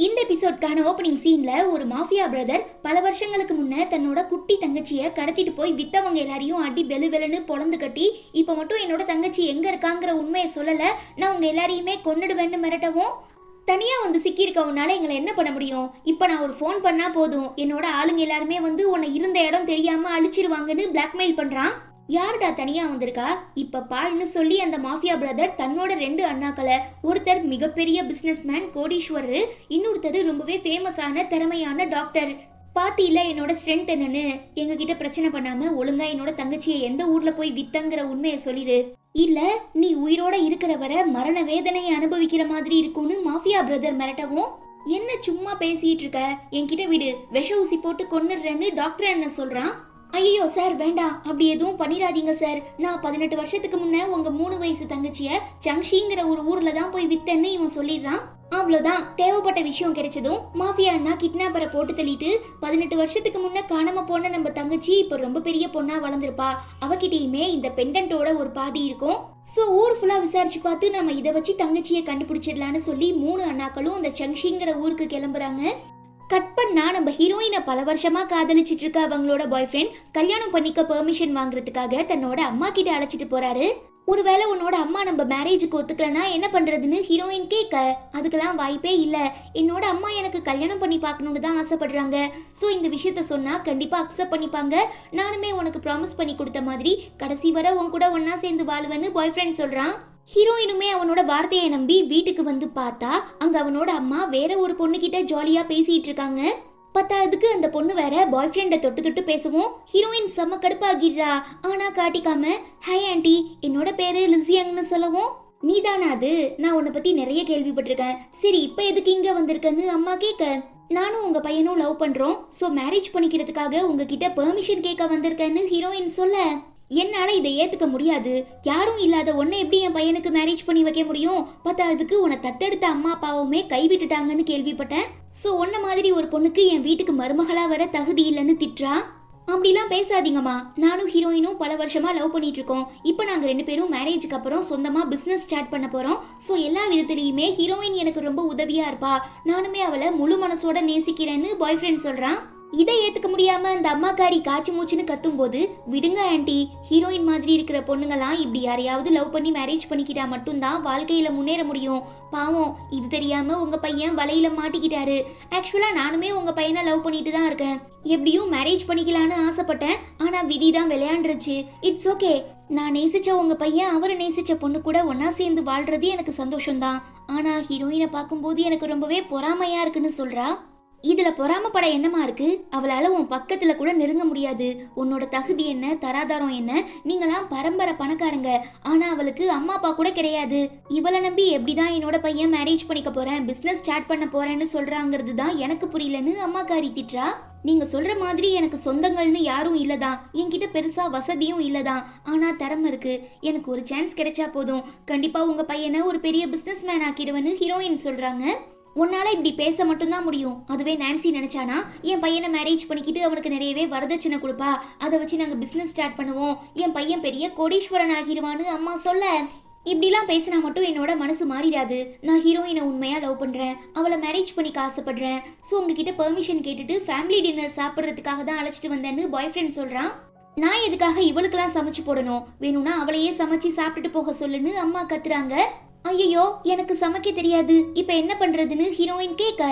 இந்த எபிசோட்கான ஓப்பனிங் சீன்ல ஒரு மாஃபியா பிரதர் பல வருஷங்களுக்கு முன்ன தன்னோட குட்டி தங்கச்சியை கடத்திட்டு போய் வித்தவங்க எல்லாரையும் அடி பெலு பெலுன்னு பொழந்து கட்டி இப்ப மட்டும் என்னோட தங்கச்சி எங்க இருக்காங்கிற உண்மையை சொல்லல, நான் உங்க எல்லாரையுமே கொன்னுடுவேன்னு மிரட்டவும் தனியா வந்து சிக்கியிருக்கவனால எங்களை என்ன பண்ண முடியும்? இப்ப நான் ஒரு ஃபோன் பண்ணா போதும், என்னோட ஆளுங்க எல்லாருமே வந்து உன்னை இருந்த இடம் தெரியாம அழிச்சிருவாங்கன்னு பிளாக்மெயில் பண்றான். யாருடா தனியா வந்திருக்கா இப்ப பாருன்னு சொல்லி அந்த மாஃபியா பிரதர் தன்னோட 2 அண்ணாக்களை, ஒருத்தர் மிகப்பெரிய பிசினஸ்மேன் கோடீஸ்வரர், இன்னொருத்தர் ரொம்பவே ஃபேமஸான திறமையான டாக்டர். பாத்தியில என்னோட ஸ்ட்ரென்த் என்னன்னு, எங்க கிட்ட பிரச்சனை பண்ணாம ஒழுங்கா என்னோட தங்கச்சியை எந்த ஊர்ல போய் வித்தங்கிற உண்மையை சொல்லிடு, இல்ல நீ உயிரோட இருக்கிற வர மரண வேதனையை அனுபவிக்கிற மாதிரி இருக்கும்னு மாஃபியா பிரதர் மிரட்டவும், என்ன சும்மா பேசிட்டு இருக்க, என்கிட்ட விடு, விஷ ஊசி போட்டு கொன்னுடுறேன்னு டாக்டர் என்ன சொல்றான். ஐயோ சார் வேண்டாம், அப்படி எதுவும் பண்ணிடாதீங்க சார், நான் 18 வருஷத்துக்கு முன்ன உங்க 3 வயசு தங்கச்சிய சங்ஷிங்கிற ஒரு ஊர்ல தான் போய் வித்தேன்னு இவன் சொல்லிடுறான். அவ்வளவுதான், தேவைப்பட்ட விஷயம் கிடைச்சதும் மாஃபியா அண்ணா கிட்னாப்பரை போட்டு தள்ளிட்டு 18 வருஷத்துக்கு முன்ன காணாம போன நம்ம தங்கச்சி இப்ப ரொம்ப பெரிய பொண்ணா வளர்ந்துருப்பா, அவகிட்டயுமே இந்த பெண்டன்ட்டோட ஒரு பாதி இருக்கும், சோ ஊர் ஃபுல்லா விசாரிச்சு பார்த்து நம்ம இதை வச்சு தங்கச்சியை கண்டுபிடிச்சிடலான்னு சொல்லி 3 அண்ணாக்களும் அந்த சங்ஷிங்கிற ஊருக்கு கிளம்புறாங்க. கட் பண்ணா நம்ம ஹீரோயினை பல வருஷமா காதலிச்சிட்டு இருக்க அவங்களோட பாய் ஃப்ரெண்ட் கல்யாணம் பண்ணிக்க பெர்மிஷன் வாங்குறதுக்காக தன்னோட அம்மா கிட்ட அழைச்சிட்டு போறாரு. ஒருவேளை உன்னோட அம்மா நம்ம மேரேஜுக்கு ஒத்துக்கலனா என்ன பண்றதுன்னு ஹீரோயின் கேட்க, அதுக்கெல்லாம் வாய்ப்பே இல்ல, என்னோட அம்மா எனக்கு கல்யாணம் பண்ணி பார்க்கணும்னு தான் ஆசைப்படுறாங்க, சோ இந்த விஷயத்த சொன்னா கண்டிப்பா அக்செப்ட் பண்ணிப்பாங்க, நானுமே உனக்கு ப்ராமிஸ் பண்ணி கொடுத்த மாதிரி கடைசி வரை உன் கூட ஒன்னா சேர்ந்து வாழ்வேன்னு பாய் ஃப்ரெண்ட் சொல்றான். ஹீரோயினுமே அவனோட வார்த்தையை நம்பி வீட்டுக்கு வந்து பார்த்தா அங்க அவனோட அம்மா வேற ஒரு பொண்ணு கிட்ட ஜாலியா பேசிட்டு இருக்காங்க. பத்தாவதுக்கு அந்த பொண்ணு வேற பாய் ஃப்ரெண்டை தொட்டு தொட்டு பேசவும் ஹீரோயின் செம்ம கடுப்பாகிடுறா. ஆனா காட்டிக்காம, ஹாய் ஆண்டி, என்னோட பேரு லிசியங்னு சொல்லவும், நீதானா அது, நான் உன்னை பத்தி நிறைய கேள்விப்பட்டிருக்கேன், சரி இப்ப எதுக்கு இங்க வந்திருக்கன்னு அம்மா கேட்க, நானும் உங்க பையனும் லவ் பண்றோம், சோ மேரேஜ் பண்ணிக்கிறதுக்காக உங்ககிட்ட பெர்மிஷன் கேட்க வந்திருக்கேன்னு ஹீரோயின் சொல்ல, என்னால இதை ஏத்துக்க முடியாது, யாரும் இல்லாத உன்னை எப்படி என் பையனுக்கு மேரேஜ் பண்ணி வைக்க முடியும், பத்தாவதுக்கு உன்னை தத்தெடுத்த அம்மா அப்பாவுமே கைவிட்டுட்டாங்கன்னு கேள்விப்பட்டேன், சோ உன்ன மாதிரி ஒரு பொண்ணுக்கு என் வீட்டுக்கு மருமகளா வர தகுதி இல்லைன்னு திட்டுறா. அப்படிலாம் பேசாதீங்கம்மா, நானும் ஹீரோயினும் பல வருஷமா லவ் பண்ணிட்டு இருக்கோம், இப்போ நாங்க 2 பேரும் மேரேஜுக்கு அப்புறம் சொந்தமா பிசினஸ் ஸ்டார்ட் பண்ண போறோம், சோ எல்லா விதத்திலயுமே ஹீரோயின் எனக்கு ரொம்ப உதவியா இருப்பா, நானுமே அவளை முழு மனசோட நேசிக்கிறேன்னு பாய் ஃப்ரெண்ட் சொல்றான். இதை ஏத்துக்க முடியாம அந்த அம்மாக்காரி காய்ச்சி மூச்சுன்னு கத்தும் போது, விடுங்க ஆண்டி, ஹீரோயின் மாதிரி இருக்கிற பொண்ணுங்களாம் இப்படி யாரையாவது லவ் பண்ணி மேரேஜ் பண்ணிக்கிட்டா மட்டும்தான் வாழ்க்கையில முன்னேற முடியும், பாவம் இது தெரியாம உங்க பையன் வலையில மாட்டிக்கிட்டாரு, ஆக்சுவலா நானுமே உங்க பையனை லவ் பண்ணிட்டு தான் இருக்கேன், எப்படியும் மேரேஜ் பண்ணிக்கலான்னு ஆசைப்பட்டேன், ஆனா விதி தான் விளையாண்டுருச்சு, இட்ஸ் ஓகே, நான் நேசிச்ச உங்க பையன் அவரை நேசிச்ச பொண்ணு கூட ஒன்னா சேர்ந்து வாழ்றது எனக்கு சந்தோஷம்தான், ஆனா ஹீரோயினை பார்க்கும்போது எனக்கு ரொம்பவே பொறாமையா இருக்குன்னு சொல்றா. இதுல பொறாமப்பட என்னமா இருக்கு, அவளால உன் பக்கத்துல கூட நெருங்க முடியாது, உன்னோட தகுதி என்ன, தராதாரம் என்ன, நீங்களாம் பரம்பரை பணக்காரங்க, ஆனா அவளுக்கு அம்மா அப்பா கூட கிடையாது, இவளை நம்பி எப்படிதான் என்னோட பையன் மேரேஜ் பண்ணிக்க போறேன், பிசினஸ் ஸ்டார்ட் பண்ண போறேன்னு சொல்றாங்கிறது தான் எனக்கு புரியலன்னு அம்மாக்காரி திட்டுறா. நீங்க சொல்ற மாதிரி எனக்கு சொந்தங்கள்னு யாரும் இல்லதான், என்கிட்ட பெருசா வசதியும் இல்லதான், ஆனா திறமை இருக்கு, எனக்கு ஒரு சான்ஸ் கிடைச்சா போதும், கண்டிப்பா உங்க பையனை ஒரு பெரிய பிசினஸ் மேன் ஆக்கிடுவேன்னு ஹீரோயின் சொல்றாங்க. உன்னால இப்படி பேச மட்டும்தான் முடியும், அதுவே நான்சி நினைச்சானா என் பையனை மேரேஜ் பண்ணிக்கிட்டு அவனுக்கு நிறையவே வரதட்சணை கொடுப்பா, அதை வச்சு நாங்க பிசினஸ் ஸ்டார்ட் பண்ணுவோம், என் பையன் பெரிய கோடீஸ்வரன் ஆகிடுவான்னு அம்மா சொல்ல, இப்படிலாம் பேசினா மட்டும் என்னோட மனசு மாறிடாது, நான் ஹீரோயினை உண்மையா லவ் பண்றேன், அவளை மேரேஜ் பண்ணிக்க ஆசைப்படுறேன், ஸோ உங்ககிட்ட பெர்மிஷன் கேட்டுட்டு ஃபேமிலி டின்னர் சாப்பிட்றதுக்காக தான் அழைச்சிட்டு வந்தேன்னு பாய் ஃப்ரெண்ட் சொல்றான். நான் எதுக்காக இவளுக்கெல்லாம் சமைச்சு போடணும், வேணும்னா அவளையே சமைச்சு சாப்பிட்டுட்டு போக சொல்லுன்னு அம்மா கத்துறாங்க. ஐயோ எனக்கு சமைக்க தெரியாது, இப்ப என்ன பண்றதுன்னு ஹீரோயின் கேட்க,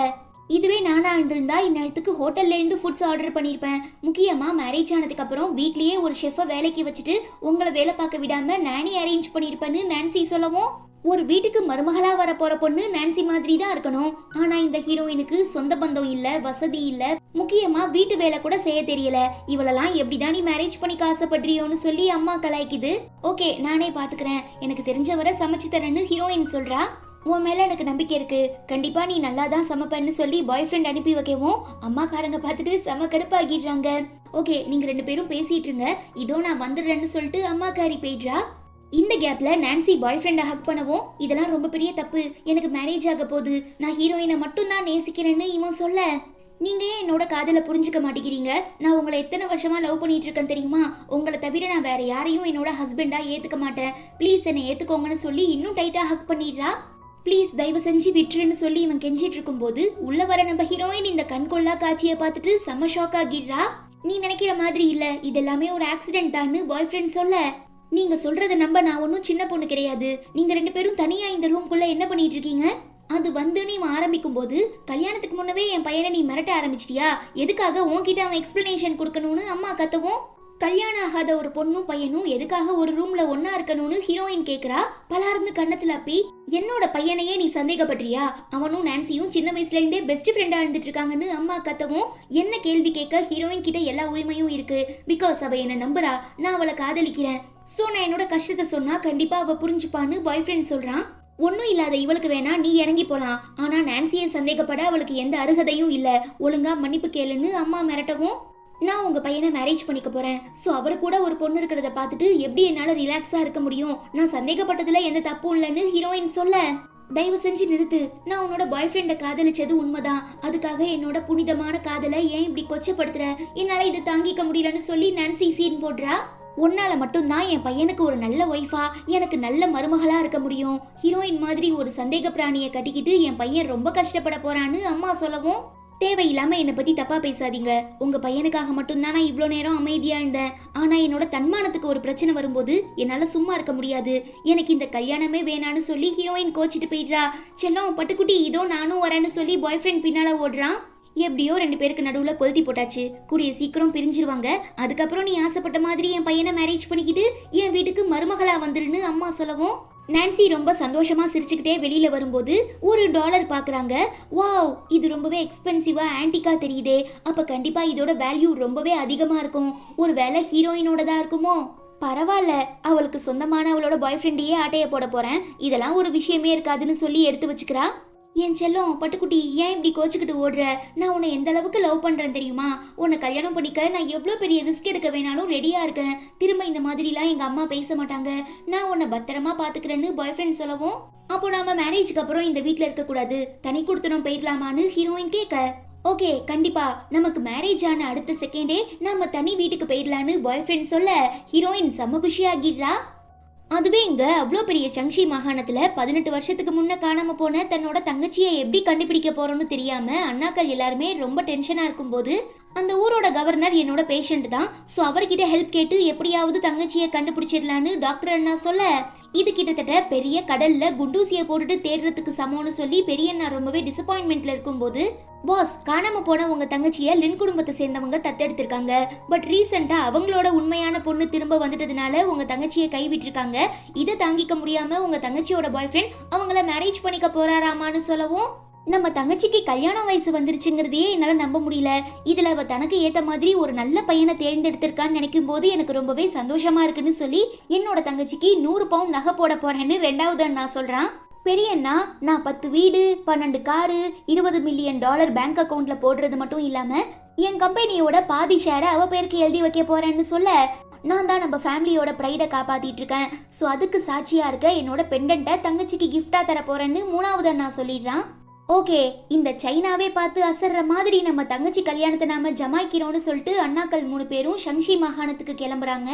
இதுவே நானா இருந்திருந்தா இந்நேரத்துக்கு ஹோட்டல்ல இருந்து ஃபுட்ஸ் ஆர்டர் பண்ணிருப்பேன், முக்கியமா மேரேஜ் ஆனதுக்கு அப்புறம் வீட்லயே ஒரு ஷெஃபை வேலைக்கு வச்சுட்டு உங்களை வேலை பார்க்க விடாம நானே அரேஞ்ச் பண்ணிருப்பேன்னு நான்சி சொல்லவும், ஒரு வீட்டுக்கு மருமகளா வர போற பொண்ணு நான்சி மாதிரி தான் இருக்கணும், ஆனா இந்த ஹீரோயினுக்கு சொந்த பந்தம் இல்ல, வசதி இல்ல, முக்கியமா வீட்டு வேலை கூட செய்ய தெரியல, இவளெல்லாம் எப்படிதான் நீ மேரேஜ் பண்ணிக்க ஆசைப்படுறியோன்னு சொல்லி அம்மா கலாய்க்குது. ஓகே நானே பாத்துக்கிறேன், எனக்கு தெரிஞ்ச வரை சமைச்சு தரேன்னு ஹீரோயின் சொல்றா. உன் மேல எனக்கு நம்பிக்கை இருக்கு, கண்டிப்பா நீ நல்லா தான் சமைப்பேன்னு சொல்லி பாய் ஃப்ரெண்ட் அனுப்பி வைக்கவும் அம்மாக்காரங்க பார்த்துட்டு செம கடுப்பாகிடுறாங்க. ஓகே நீங்க 2 பேரும் பேசிட்டு இருங்க, இதோ நான் வந்துடுறேன்னு சொல்லிட்டு அம்மாக்காரி போயிடுறா. இந்த கேப்ல நான்சி பாய் ஃப்ரெண்டை ஹக் பண்ணவும், இதெல்லாம் ரொம்ப பெரிய தப்பு, எனக்கு மேரேஜ் ஆக போகுது, நான் ஹீரோயினை மட்டும் தான் நேசிக்கிறேன்னு இவன் சொல்ல, நீங்க ஏன் என்னோட காதலை புரிஞ்சுக்க மாட்டேங்கிறீங்க, நான் உங்களை எத்தனை வருஷமா லவ் பண்ணிட்டு இருக்கேன் தெரியுமா, உங்களை தவிர நான் வேற யாரையும் என்னோட ஹஸ்பண்டா ஏத்துக்க மாட்டேன், ப்ளீஸ் என்னை ஏத்துக்கோங்கன்னு சொல்லி இன்னும் டைட்டா ஹக் பண்ணிடுறா. ப்ளீஸ் தயவு செஞ்சு விட்டுருன்னு சொல்லி இவன் கெஞ்சிட்டு இருக்கும்போது உள்ள வர நம்ம ஹீரோயின் இந்த கண்கொள்ளா காட்சியை பார்த்துட்டு செம்ம ஷாக் ஆகிடுறா. நீ நினைக்கிற மாதிரி இல்ல, இதெல்லாமே ஒரு ஆக்சிடென்ட் தான்னு பாய் ஃப்ரெண்ட் சொல்ல, நீங்க சொல்றத நம்ப நான் ஒன்னும் சின்ன பொண்ணு கிடையாது. நீங்க 2 பேரும் தனியா இந்த ரூம்குள்ள என்ன பண்ணிட்டு இருக்கீங்க? அது வந்து நீ ஆரம்பிக்கும் போது கல்யாணத்துக்கு முன்னவே என் பையனை நீ மிரட்ட ஆரம்பிச்சிட்டியா? எதுக்காக உன்கிட்ட அவன் எக்ஸ்பிளனேஷன் கொடுக்கணும்னு அம்மா கத்தவும், கல்யாணம் ஆகாத ஒரு பொண்ணும் பையனும் எதுக்காக ஒரு ரூம்ல ஒன்னா இருக்கணும்னு ஹீரோயின் கேக்குறா. பலார்ந்து கண்ணத்துல அப்பி, என்னோட பையனையே நீ சந்தேகப்படுறியா? அவனும் நான்சியும் சின்ன வயசுல இருந்தே பெஸ்ட் ஃப்ரெண்டா இருந்துட்டு இருக்காங்கன்னு அம்மா கத்தவும், என்ன கேள்வி கேட்க ஹீரோயின் கிட்ட எல்லா உரிமையும் இருக்கு. பிகாஸ் அவ என்ன நம்புறா, நான் அவளை காதலிக்கிறேன். சோ நான் என்னோட கஷ்டத்தை சொன்னா கண்டிப்பா அவ புரிஞ்சுப்பான்னு பாய் ஃப்ரெண்ட் சொல்றான். ஒன்னும் இல்லாத இவளுக்கு வேணா நீ இறங்கி போலாம், ஆனா நான்சியை சந்தேகப்பட அவளுக்கு எந்த அருகதையும் இல்ல, ஒழுங்கா மன்னிப்பு கேளுன்னு அம்மா மிரட்டவும், நான் உங்க பையனை மேரேஜ் பண்ணிக்க போறேன். சோ அவர் கூட ஒரு பொண்ணு இருக்கிறத பார்த்துட்டு எப்படி என்னால ரிலாக்ஸா இருக்க முடியும்? நான் சந்தேகப்பட்டதுல எந்த தப்பும் இல்லைன்னு ஹீரோயின் சொல்ல, தயவு செஞ்சு நிறுத்து. நான் உன்னோட பாய் ஃப்ரெண்டை காதலிச்சது உண்மைதான். அதுக்காக என்னோட புனிதமான காதலை ஏன் இப்படி கொச்சப்படுத்துற? என்னால இதை தாங்கிக்க முடியலன்னு சொல்லி நான்சி சீன் போடுறா. உன்னால மட்டும்தான் என் பையனுக்கு ஒரு நல்ல ஒய்ஃபா, எனக்கு நல்ல மருமகளா இருக்க முடியும். ஹீரோயின் மாதிரி ஒரு சந்தேக பிராணியை கட்டிக்கிட்டு என் பையன் ரொம்ப கஷ்டப்பட போறான்னு அம்மா சொல்லவும், தேவையில்லாம என்னை பத்தி தப்பா பேசாதீங்க. உங்க பையனுக்காக மட்டும்தான் நான் இவ்வளோ நேரம் அமைதியா இருந்தேன். ஆனா என்னோட தன்மானத்துக்கு ஒரு பிரச்சனை வரும்போது என்னால சும்மா இருக்க முடியாது. எனக்கு இந்த கல்யாணமே வேணான்னு சொல்லி ஹீரோயின் கோச்சிட்டு போயிடுறா. செல்லம் பட்டுக்குட்டி இதோ நானும் வரேன்னு சொல்லி பாய் ஃப்ரெண்ட் பின்னால ஓடுறான். எப்படியோ 2 பேருக்கு நடுவுல கொளுத்தி போட்டாச்சு. கூடிய சீக்கிரம் பிரிஞ்சிருவாங்க. அதுக்கப்புறம் நீ ஆசைப்பட்ட மாதிரி என் பையனை மேரேஜ் பண்ணிக்கிட்டு என் வீட்டுக்கு மருமகளா வந்துருன்னு அம்மா சொல்லவும், நான்சி ரொம்ப சந்தோஷமா சிரிச்சுக்கிட்டே வெளியில வரும்போது ஒரு டாலர் பாக்குறாங்க. வாவ், இது ரொம்பவே எக்ஸ்பென்சிவா ஆன்டிக்கா தெரியுதே. அப்ப கண்டிப்பா இதோட வேல்யூ ரொம்பவே அதிகமா இருக்கும். ஒருவேளை ஹீரோயினோட தான் இருக்குமோ? பரவாயில்ல, அவளுக்கு சொந்தமான அவளோட பாய் ஃப்ரெண்டையே ஆட்டைய போட போறேன், இதெல்லாம் ஒரு விஷயமே இருக்காதுன்னு சொல்லி எடுத்து வச்சுக்கிறா. என் செல்லம் பட்டுக்குட்டி ஏன் இப்படி கோச்சுக்கிட்டு ஓடுற? நான் உன்னை எந்த அளவுக்கு லவ் பண்றேன் தெரியுமா? உன்னை கல்யாணம் பண்ணிக்க நான் எவ்வளோ பெரிய ரிஸ்க் எடுக்க வேணாலும் ரெடியா இருக்கேன். திரும்ப இந்த மாதிரிலாம் எங்க அம்மா பேச மாட்டாங்க. நான் உன்னை பத்திரமா பாத்துக்கிறேன்னு பாய் ஃப்ரெண்ட் சொல்லவும், அப்போ நாம மேரேஜ்க்கு அப்புறம் இந்த வீட்டுல இருக்க கூடாது, தனி கொடுத்தனும் போயிடலாமான்னு ஹீரோயின் கேட்க, ஓகே கண்டிப்பா, நமக்கு மேரேஜ் ஆன அடுத்த செகண்டே நாம தனி வீட்டுக்கு போயிடலான்னு பாய் ஃப்ரெண்ட் சொல்ல ஹீரோயின் செம்ம குஷியாகிடுறா. அதுவே இங்க அவ்வளோ பெரிய சங்ஷி மாகாணத்துல 18 வருஷத்துக்கு முன்ன காணாம போன தன்னோட தங்கச்சியை எப்படி கண்டுபிடிக்க போறோம்னு தெரியாம அண்ணாக்கள் எல்லாருமே ரொம்ப டென்ஷனா இருக்கும்போது, அந்த ஊரோட கவர்னர் என்னோட பேஷண்ட் தான், ஸோ அவர்கிட்ட ஹெல்ப் கேட்டு எப்படியாவது தங்கச்சியை கண்டுபிடிச்சிடலான்னு டாக்டர் அண்ணா சொல்ல, இது கிட்டத்தட்ட பெரிய கடல்ல குண்டூசியை போட்டுட்டு தேடுறதுக்கு சமம்னு சொல்லி பெரிய அண்ணா ரொம்பவே டிசப்பாயின்மெண்ட்ல இருக்கும்போது, பாஸ் காணாம போன உங்க தங்கச்சியை லின் குடும்பத்தை சேர்ந்தவங்க தத்தெடுத்திருக்காங்க. பட் ரீசெண்டா அவங்களோட உண்மையான பொண்ணு திரும்ப வந்துட்டதுனால உங்க தங்கச்சியை கைவிட்டிருக்காங்க. இதை தாங்கிக்க முடியாம உங்க தங்கச்சியோட பாய் ஃப்ரெண்ட் அவங்கள மேரேஜ் பண்ணிக்க போறாராமான்னு சொல்லவும், நம்ம தங்கச்சிக்கு கல்யாண வயசு வந்துருச்சுங்கிறதையே என்னால நம்ப முடியல. இதுல அவ தனக்கு ஏத்த மாதிரி ஒரு நல்ல பையனை தேர்ந்தெடுத்திருக்கான்னு நினைக்கும் போது எனக்கு ரொம்பவே சந்தோஷமா இருக்குன்னு சொல்லி என்னோட தங்கச்சிக்கு 100 பவுண்ட் நகை போட போறேன்னு 2வது அண்ணா சொல்றான். பெரிய அண்ணா, நான் 10 வீடு, 12 காரு, $20 மில்லியன் பேங்க் அக்கவுண்ட்ல போடுறது மட்டும் இல்லாம என் கம்பெனியோட பாதி ஷேரை அவ பேருக்கு எழுதி வைக்க போறேன்னு சொல்ல, நான் தான் நம்ம ஃபேமிலியோட ப்ரைடை காப்பாத்திட்டு இருக்கேன். ஸோ அதுக்கு சாட்சியா இருக்க என்னோட பெண்டன்ட்டை தங்கச்சிக்கு கிஃப்டா தர போறேன்னு 3வது அண்ணா சொல்லிடுறான். ஓகே, இந்த சைனாவே பார்த்து அசர்ற மாதிரி நம்ம தங்கச்சி கல்யாணத்தை நாம ஜமாய்க்கிறோம்னு சொல்லிட்டு அண்ணாக்கள் 3 பேரும் ஷங்ஷி மாகாணத்துக்கு கிளம்புறாங்க.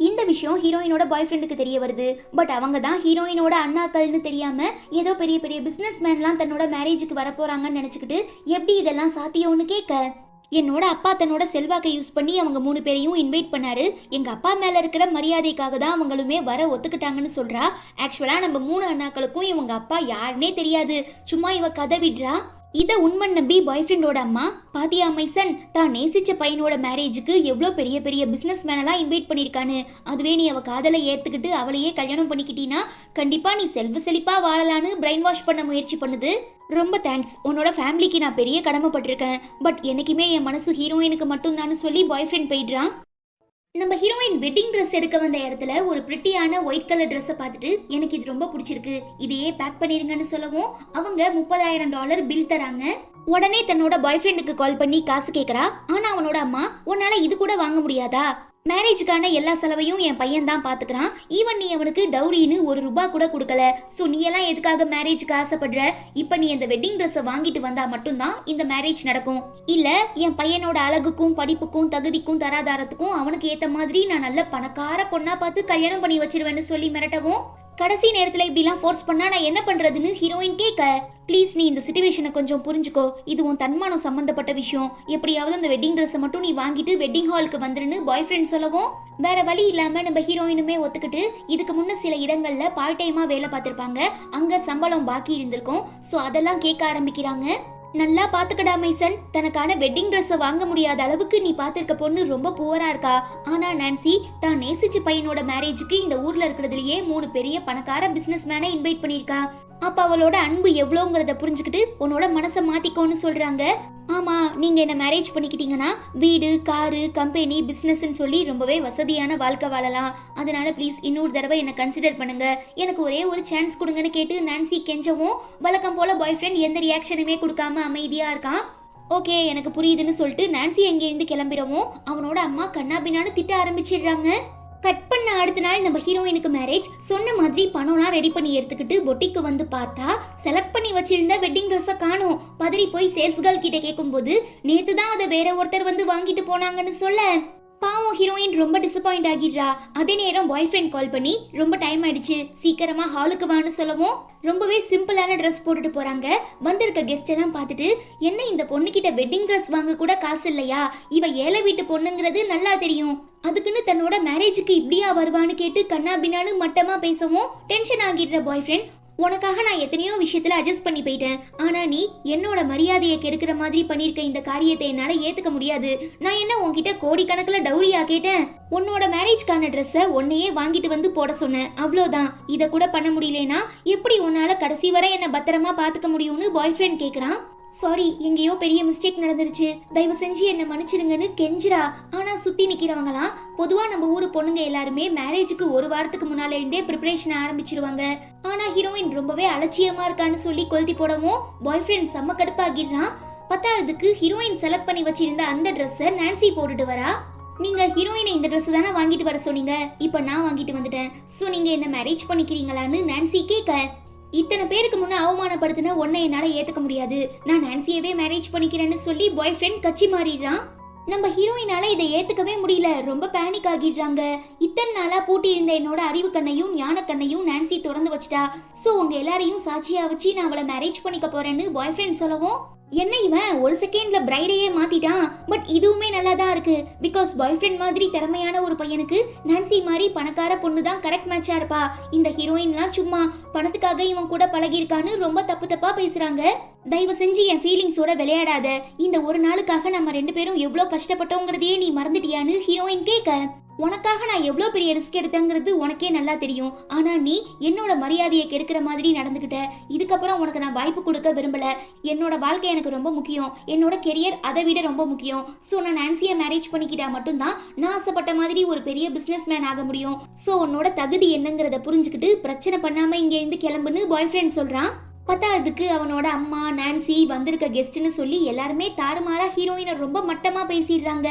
இந்த விஷயம் ஹீரோயினோட பாய் ஃப்ரெண்டுக்கு தெரிய வருது. பட் அவங்க தான் ஹீரோயினோட அண்ணாக்கள்னு தெரியாம ஏதோ பெரிய பெரிய பிசினஸ் மேன்லாம் தன்னோட மேரேஜுக்கு வரப்போறாங்கன்னு நினைச்சுக்கிட்டு எப்படி இதெல்லாம் சாத்தியம்னு கேட்க, என்னோட அப்பா தன்னோட செல்வாக்கை யூஸ் பண்ணி அவங்க 3 பேரையும் இன்வைட் பண்ணாரு. எங்க அப்பா மேல இருக்கிற மரியாதைக்காக தான் அவங்களுமே வர ஒத்துக்கிட்டாங்கன்னு சொல்றா. ஆக்சுவலா நம்ம 3 அண்ணாக்களுக்கும் இவங்க அப்பா யாருன்னே தெரியாது, சும்மா இவ கதை விடுறா. இத உண்மை நம்பி பாய் ஃப்ரெண்டோட அம்மா, பாத்தியா மைசன், தான் நேசிச்ச பையனோட மேரேஜுக்கு எவ்வளோ பெரிய பெரிய பிசினஸ் மேனெல்லாம் இன்வைட் பண்ணியிருக்கான்னு, அதுவே நீ அவ காதலை ஏத்துக்கிட்டு அவளையே கல்யாணம் பண்ணிக்கிட்டீன்னா கண்டிப்பா நீ செல்வ செழிப்பா வாழலான்னு பிரெயின் வாஷ் பண்ண முயற்சி பண்ணுது. ரொம்ப தேங்க்ஸ், உன்னோட ஃபேமிலிக்கு நான் பெரிய கடமைப்பட்டிருக்கேன். பட் என்னைக்குமே என் மனசு ஹீரோயினுக்கு மட்டும் தான் சொல்லி பாய் ஃப்ரெண்ட் போயிடுறான். நம்ம ஹீரோயின் வெட்டிங் ட்ரெஸ் எடுக்க வந்த இடத்துல ஒரு பிரிட்டியான ஒயிட் கலர் ட்ரெஸ்ஸை பார்த்துட்டு எனக்கு இது ரொம்ப பிடிச்சிருக்கு, இதையே பேக் பண்ணிருங்கன்னு சொல்லவும் அவங்க $30,000 பில் தராங்க. உடனே தன்னோட பாய் ஃப்ரெண்டுக்கு கால் பண்ணி காசு கேட்கறா. ஆனா அவனோட அம்மா, உன்னால இது கூட வாங்க முடியாதா? மேரேஜுக்கான எல்லா செலவையும் என் பையன் தான் பாத்துக்கிறான். ஈவன் நீ அவனுக்கு டவுரின்னு $1 கூட கொடுக்கல. சோ நீ எல்லாம் எதுக்காக மேரேஜுக்கு ஆசைப்படுற? இப்ப நீ அந்த வெட்டிங் ட்ரெஸ்ஸை வாங்கிட்டு வந்தா மட்டும்தான் இந்த மேரேஜ் நடக்கும். இல்ல என் பையனோட அழகுக்கும் படிப்புக்கும் தகுதிக்கும் தராதாரத்துக்கும் அவனுக்கு ஏத்த மாதிரி நான் நல்ல பணக்கார பொண்ணா பார்த்து கல்யாணம் பண்ணி வச்சிருவேன்னு சொல்லி மிரட்டவும், கடைசி நேரத்துல இப்படிலாம் ஃபோர்ஸ் பண்ணா நான் என்ன பண்றதுன்னு ஹீரோயின் கேட்க, ப்ளீஸ் நீ இந்த சிச்சுவேஷனை கொஞ்சம் புரிஞ்சுக்கோ, இது உன் தன்மானம் சம்பந்தப்பட்ட விஷயம், எப்படியாவது அந்த வெட்டிங் ட்ரெஸ்ஸை மட்டும் நீ வாங்கிட்டு வெட்டிங் ஹாலுக்கு வந்துருன்னு பாய் ஃப்ரெண்ட் சொல்லவும், வேற வழி இல்லாம நம்ம ஹீரோயினுமே ஒத்துக்கிட்டு இதுக்கு முன்ன சில இடங்கள்ல பார்ட் டைமா வேலை பார்த்திருப்பாங்க, அங்க சம்பளம் பாக்கி இருந்திருக்கும், சோ அதெல்லாம் கேட்க ஆரம்பிக்கிறாங்க. நல்லா பாத்துக்கடா மைசன், தனக்கான வெட்டிங் ட்ரெஸ்ஸை வாங்க முடியாத அளவுக்கு நீ பாத்திருக்க பொண்ணு ரொம்ப புவரா இருக்கா. ஆனா நான்சி தான் நேசிச்ச பையனோட மேரேஜுக்கு இந்த ஊர்ல இருக்கிறதுலயே 3 பெரிய பணக்கார பிசினஸ் மேனை இன்வைட் பண்ணிருக்கா. அப்ப அவளோட அன்பு எவ்வளோங்கிறத புரிஞ்சுக்கிட்டு உன்னோட மனசை மாத்திக்கோன்னு சொல்றாங்க. ஆமா, நீங்க என்ன மேரேஜ் பண்ணிக்கிட்டீங்கன்னா வீடு, காரு, கம்பெனி, பிசினஸ்ன்னு சொல்லி ரொம்பவே வசதியான வாழ்க்கை வாழலாம். அதனால ப்ளீஸ் இன்னொரு தடவை என்ன கன்சிடர் பண்ணுங்க, எனக்கு ஒரே ஒரு சான்ஸ் கொடுங்கன்னு கேட்டு நான்சி கெஞ்சவும், வழக்கம் போல பாய் ஃப்ரெண்ட் எந்த ரியாக்ஷனுமே கொடுக்காம அமைதியா இருக்கான். ஓகே எனக்கு புரியுதுன்னு சொல்லிட்டு நான்சி எங்கேருந்து கிளம்பிடவும் அவனோட அம்மா கண்ணாபின்னான்னு திட்ட ஆரம்பிச்சிடுறாங்க. கட் பண்ண அடுத்த நாள் நம்ம ஹீரோயினுக்கு மேரேஜ். சொன்ன மாதிரி பணம்லாம் ரெடி பண்ணி எடுத்துக்கிட்டு பொட்டிக்கு வந்து பார்த்தா செலக்ட் பண்ணி வச்சிருந்த வெட்டிங் ட்ரெஸ்ஸை காணோம். பதறி போய் சேல்ஸ் கேர்ள் கிட்ட கேட்கும்போது நேத்து தான் அதை வேற ஒருத்தர் வந்து வாங்கிட்டு போனாங்கன்னு சொல்ல, பாவம் ஹீரோயின் ரொம்ப டிசப்பாயிண்ட் ஆகிடுறா. அதே நேரம் பாய் ஃப்ரெண்ட் கால் பண்ணி ரொம்ப டைம் ஆயிடுச்சு, சீக்கிரமா ஹாலுக்கு வான்னு சொல்லவும் ரொம்பவே சிம்பிளான ட்ரெஸ் போட்டுட்டு போறாங்க. வந்திருக்க கெஸ்ட் எல்லாம் பார்த்துட்டு, என்ன இந்த பொண்ணுகிட்ட வெட்டிங் ட்ரெஸ் வாங்க கூட காசு இல்லையா, இவ ஏழை வீட்டு பொண்ணுங்கிறது நல்லா தெரியும், அதுக்குன்னு தன்னோட மேரேஜுக்கு இப்படியா வருவான்னு கேட்டு கண்ணா பின்னான்னு மட்டமா பேசவும் டென்ஷன் ஆகிடுற பாய் ஃப்ரெண்ட், உனக்காக நான் எத்தனையோ விஷயத்துல அட்ஜஸ்ட் பண்ணி போயிட்டேன், ஆனா நீ என்னோட மரியாதையை கெடுக்கிற மாதிரி பண்ணிருக்க இந்த காரியத்தை என்னால ஏத்துக்க முடியாது. நான் என்ன உன்கிட்ட கோடிக்கணக்குல டௌரியா கேட்டேன், உன்னோட மேரேஜ்க்கான ட்ரெஸ்ஸை உன்னையே வாங்கிட்டு வந்து போட சொன்னேன், அவ்வளோதான். இதை கூட பண்ண முடியலனா எப்படி உன்னால கடைசி வரை என்ன பத்திரமா பாத்துக்க முடியும்னு பாய் ஃப்ரெண்ட் கேக்குறான். சாரி, எங்கேயோ பெரிய மிஸ்டேக் நடந்துருச்சு, தயவு செஞ்சு என்ன மன்னிச்சிடுங்கன்னு கெஞ்சிரா. ஆனா சுத்தி நிக்கிறவங்களாம் பொதுவா நம்ம ஊரு பொண்ணுங்க எல்லாருமே மேரேஜுக்கு ஒரு வாரத்துக்கு முன்னால இருந்தே ப்ரிப்பரேஷன் ஆரம்பிச்சிருவாங்க. ஆனா ஹீரோயின் ரொம்பவே அலட்சியமா இருக்கான்னு சொல்லி கொளுத்தி போடவும் பாய் ஃப்ரெண்ட் செம்ம கடுப்பாகிடுறான். பத்தாவதுக்கு ஹீரோயின் செலக்ட் பண்ணி வச்சிருந்த அந்த ட்ரெஸ்ஸை நான்சி போட்டுட்டு வரா. நீங்க ஹீரோயினை இந்த ட்ரெஸ் தானே வாங்கிட்டு வர சொன்னீங்க, இப்ப நான் வாங்கிட்டு வந்துட்டேன், சோ நீங்க என்ன மேரேஜ் பண்ணிக்கிறீங்களான்னு நான்சி கேட்க, இத்தனை பேருக்கு முன்ன அவமானப்படுத்தின உன்னை என்னால ஏத்துக்க முடியாது, நான் நான்சியவே மேரேஜ் பண்ணிக்கிறேன்னு சொல்லி பாய் ஃப்ரெண்ட் கட்சி மாறிடுறான். நம்ம ஹீரோயினால இதை ஏத்துக்கவே முடியல, ரொம்ப பேனிக் ஆகிடுறாங்க. இத்தனை நாளா பூட்டி இருந்த என்னோட அறிவு கண்ணையும் ஞான கண்ணையும் நான்சி திறந்து வச்சிட்டா, சோ உங்க எல்லாரையும் சாட்சியா வச்சு நான் அவளை மேரேஜ் பண்ணிக்க போறேன்னு பாய் ஃப்ரெண்ட் சொல்லவும், என்ன இவன் ஒரு செகண்ட்ல பிரைடையே மாத்திட்டான். பட் இதுவுமே நல்லா தான் இருக்கு, பிகாஸ் பாய் ஃப்ரெண்ட் மாதிரி திறமையான ஒரு பையனுக்கு நான்சி மாதிரி பணக்கார பொண்ணு தான் கரெக்ட் மேட்சா இருப்பா. இந்த ஹீரோயின்லாம் சும்மா பணத்துக்காக இவன் கூட பழகிருக்கான்னு ரொம்ப தப்பு தப்பா பேசுறாங்க. தயவு செஞ்சு என் ஃபீலிங்ஸோட விளையாடாத, இந்த ஒரு நாளுக்காக நம்ம 2 பேரும் எவ்வளவு கஷ்டப்பட்டோங்கிறதையே நீ மறந்துட்டியான்னு ஹீரோயின் கேட்க, உனக்காக நான் எவ்வளோ பெரிய ரிஸ்க் எடுத்தேங்கிறது உனக்கே நல்லா தெரியும், ஆனா நீ என்னோட மரியாதையை கெடுக்கிற மாதிரி நடந்துக்கிட்ட, இதுக்கப்புறம் உனக்கு நான் வாய்ப்பு கொடுக்க விரும்பல, என்னோட வாழ்க்கை எனக்கு ரொம்ப முக்கியம், என்னோட கெரியர் அதை விட ரொம்ப முக்கியம், ஸோ நான் நான்சியை மேரேஜ் பண்ணிக்கிட்டா மட்டும்தான் நான் ஆசைப்பட்ட மாதிரி ஒரு பெரிய பிஸ்னஸ் மேன் ஆக முடியும், ஸோ உன்னோட தகுதி என்னங்கிறத புரிஞ்சுக்கிட்டு பிரச்சனை பண்ணாம இங்க இருந்து கிளம்புன்னு பாய் ஃப்ரெண்ட் சொல்றான். பத்தாவதுக்கு அவனோட அம்மா, நான்சி, வந்திருக்க கெஸ்ட்னு சொல்லி எல்லாருமே தாறுமாறா ஹீரோயினை ரொம்ப மட்டமா பேசிடுறாங்க.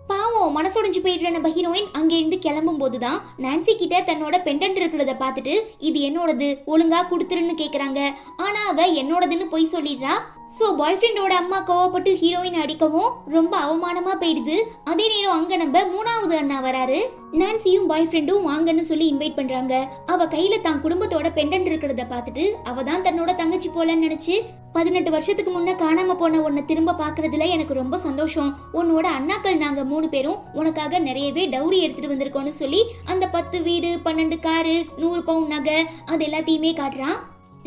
பாவம் மனசொடைஞ்சு போயிடுற நம்ம ஹீரோயின் அங்கே இருந்து கிளம்பும் போதுதான் நான்சி கிட்ட தன்னோட பெண்டன்ட் இருக்கிறத பார்த்துட்டு, இது என்னோடது, ஒழுங்கா கொடுத்துருன்னு கேக்குறாங்க. ஆனா அவ என்னோடதுன்னு போய் சொல்லிடுறா. சோ பாய் ஃப்ரெண்டோட அம்மா கோவப்பட்டு ஹீரோயின் அடிக்கவும் ரொம்ப அவமானமா போயிடுது. அதே நேரம் அங்க நம்ம 3வது அண்ணா வராரு. நான்சியும் பாய் ஃப்ரெண்டும் வாங்கன்னு சொல்லி இன்வைட் பண்றாங்க. அவ கையில தான் குடும்பத்தோட பெண்டன்ட் இருக்கிறத பார்த்துட்டு அவ தான் தன்னோட தங்கச்சி போலன்னு நினைச்சு, 18 வருஷத்துக்கு முன்ன காணாம போன உன்னை திரும்ப பாக்குறதுல எனக்கு ரொம்ப சந்தோஷம், உன்னோட அண்ணாக்கள் நாங்க 3 பேரும் உனக்காக நிறையவே டௌரி எடுத்துட்டு வந்திருக்கோம்னு சொல்லி அந்த 10 வீடு, 12 காரு, 100 பவுண்ட் நகை அது எல்லாத்தையுமே காட்டுறான்.